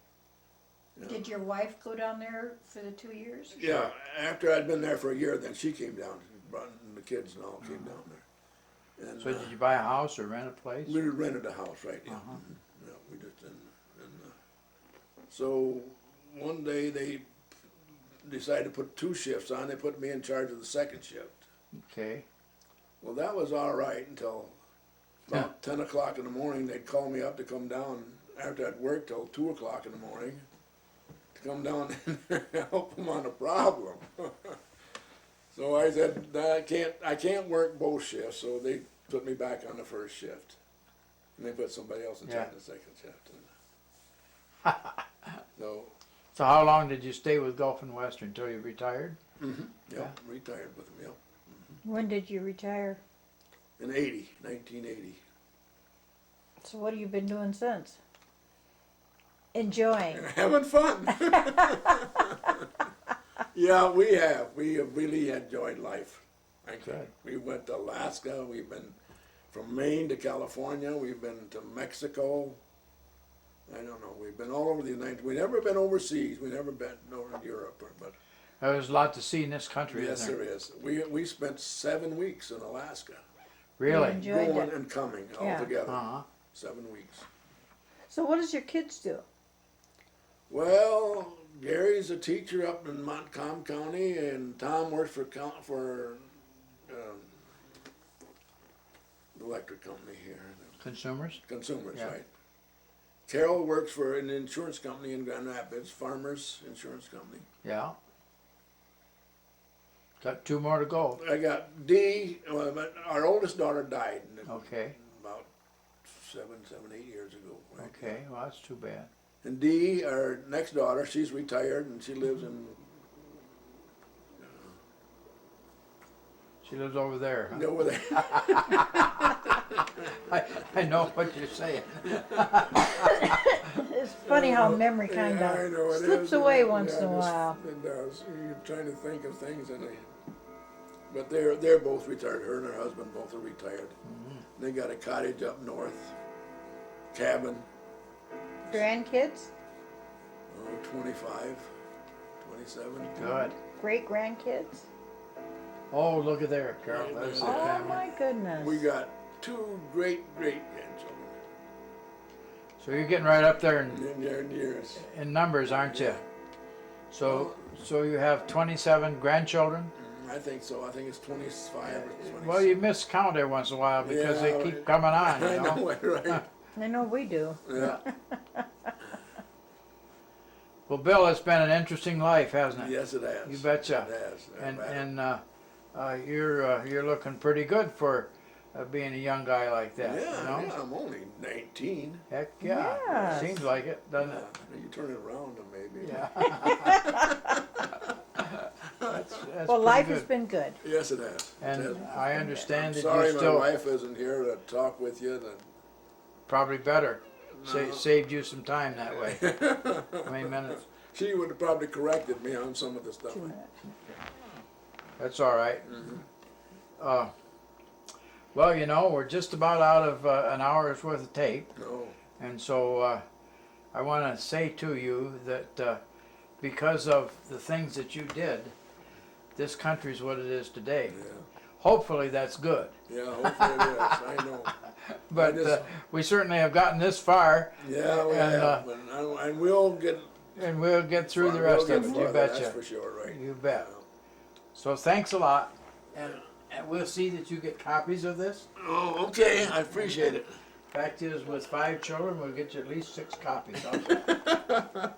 Speaker 2: Yeah.
Speaker 3: Did your wife go down there for the 2 years?
Speaker 2: Yeah, after I'd been there for a year, then she came down. She brought the kids and all came down there. And
Speaker 1: So did you buy a house or rent a place?
Speaker 2: we rented a house, right? Yeah,
Speaker 1: Uh-huh.
Speaker 2: Yeah, we just so one day they decided to put 2 shifts on. They put me in charge of the second shift.
Speaker 1: Okay.
Speaker 2: Well, that was all right until about 10 o'clock in the morning. They'd call me up to come down after I'd worked till 2 o'clock in the morning to come down and help them on a problem. So I said, I can't work both shifts, so they put me back on the first shift. And they put somebody else in charge of the second shift.
Speaker 1: So how long did you stay with Gulf and Western until you retired?
Speaker 2: Yeah, retired with them, yeah.
Speaker 3: When did you retire?
Speaker 2: In 1980.
Speaker 3: So what have you been doing since? Enjoying.
Speaker 2: Having fun. Yeah, we have. We have really enjoyed life.
Speaker 1: Good.
Speaker 2: We went to Alaska. We've been from Maine to California. We've been to Mexico. I don't know. We've been all over the United. We've never been overseas. We've never been over in Europe. But
Speaker 1: There's a lot to see in this country,
Speaker 2: yes,
Speaker 1: isn't there?
Speaker 2: there is. We spent 7 weeks in Alaska,
Speaker 1: Really?
Speaker 3: Enjoyed
Speaker 2: going
Speaker 3: it.
Speaker 2: and coming
Speaker 3: Yeah.
Speaker 2: all together.
Speaker 1: Uh-huh.
Speaker 2: 7 weeks.
Speaker 3: So what does your kids do?
Speaker 2: Well, Gary's a teacher up in Montcalm County, and Tom works for the electric company here,
Speaker 1: Consumers?
Speaker 2: Consumers,
Speaker 1: Yeah.
Speaker 2: right? Carol works for an insurance company in Grand Rapids, Farmers Insurance Company.
Speaker 1: Yeah. Got 2 more to go.
Speaker 2: I got Dee, but our oldest daughter died
Speaker 1: Okay.
Speaker 2: about 7, 8 years ago. Right?
Speaker 1: Okay. Well, that's too bad.
Speaker 2: And Dee, our next daughter, she's retired and she lives in
Speaker 1: She lives over there. Huh?
Speaker 2: over there.
Speaker 1: I know what you're saying.
Speaker 3: It's funny how memory kind
Speaker 2: Yeah, I know
Speaker 3: of
Speaker 2: it
Speaker 3: slips
Speaker 2: is.
Speaker 3: away once
Speaker 2: Yeah,
Speaker 3: in a while.
Speaker 2: It does. You're trying to think of things, but they're both retired. Her and her husband both are retired. They got a cottage up north, cabin.
Speaker 3: Grandkids?
Speaker 2: 25, 27.
Speaker 1: Good.
Speaker 3: Great grandkids?
Speaker 1: Oh, look at there, Carol.
Speaker 2: Right
Speaker 1: There's
Speaker 2: there.
Speaker 1: the
Speaker 3: Oh
Speaker 1: family.
Speaker 3: my goodness.
Speaker 2: We got 2 great grandchildren
Speaker 1: So you're getting right up there
Speaker 2: in their years.
Speaker 1: in numbers, aren't you?
Speaker 2: Yeah.
Speaker 1: So you have 27 grandchildren?
Speaker 2: I think so. I think it's 25 or 26.
Speaker 1: Well, you miss count every once in a while because
Speaker 2: Yeah,
Speaker 1: they keep coming on, you
Speaker 2: I
Speaker 1: know?
Speaker 2: know it, right?
Speaker 3: I know we do.
Speaker 2: Yeah.
Speaker 1: Well, Bill, it's been an interesting life, hasn't it?
Speaker 2: Yes, it has.
Speaker 1: You betcha.
Speaker 2: It has.
Speaker 1: And you're looking pretty good for being a young guy like that.
Speaker 2: Yeah,
Speaker 1: you know?
Speaker 2: yeah, I'm only 19.
Speaker 1: Heck yeah.
Speaker 3: Yes.
Speaker 1: Seems like it, doesn't it?
Speaker 2: You turn it around and maybe.
Speaker 1: Yeah. That's
Speaker 3: Well,
Speaker 1: pretty
Speaker 3: life
Speaker 1: good.
Speaker 3: has been good.
Speaker 2: Yes, it has.
Speaker 1: And
Speaker 2: It has.
Speaker 1: I understand
Speaker 2: I'm
Speaker 1: that
Speaker 2: sorry
Speaker 1: you still
Speaker 2: my wife isn't here to talk with you.
Speaker 1: probably better.
Speaker 2: No.
Speaker 1: Saved you some time that way. How many minutes?
Speaker 2: She would have probably corrected me on some of the stuff.
Speaker 1: That's all right. Well, you know, we're just about out of an hour's worth of tape.
Speaker 2: No.
Speaker 1: And so I want to say to you that because of the things that you did, this country's what it is today.
Speaker 2: Yeah.
Speaker 1: Hopefully that's good.
Speaker 2: Yeah, hopefully it is. I know.
Speaker 1: But
Speaker 2: It is.
Speaker 1: we certainly have gotten this far,
Speaker 2: Yeah, we
Speaker 1: And,
Speaker 2: have. And we'll get
Speaker 1: and we'll get through the
Speaker 2: we'll
Speaker 1: rest
Speaker 2: get
Speaker 1: of it, you
Speaker 2: farther,
Speaker 1: betcha.
Speaker 2: That's for sure, right?
Speaker 1: You bet. So thanks a lot. And we'll see that you get copies of this.
Speaker 2: Oh, okay. I appreciate it.
Speaker 1: Fact is, with 5 children, we'll get you at least 6 copies. Also.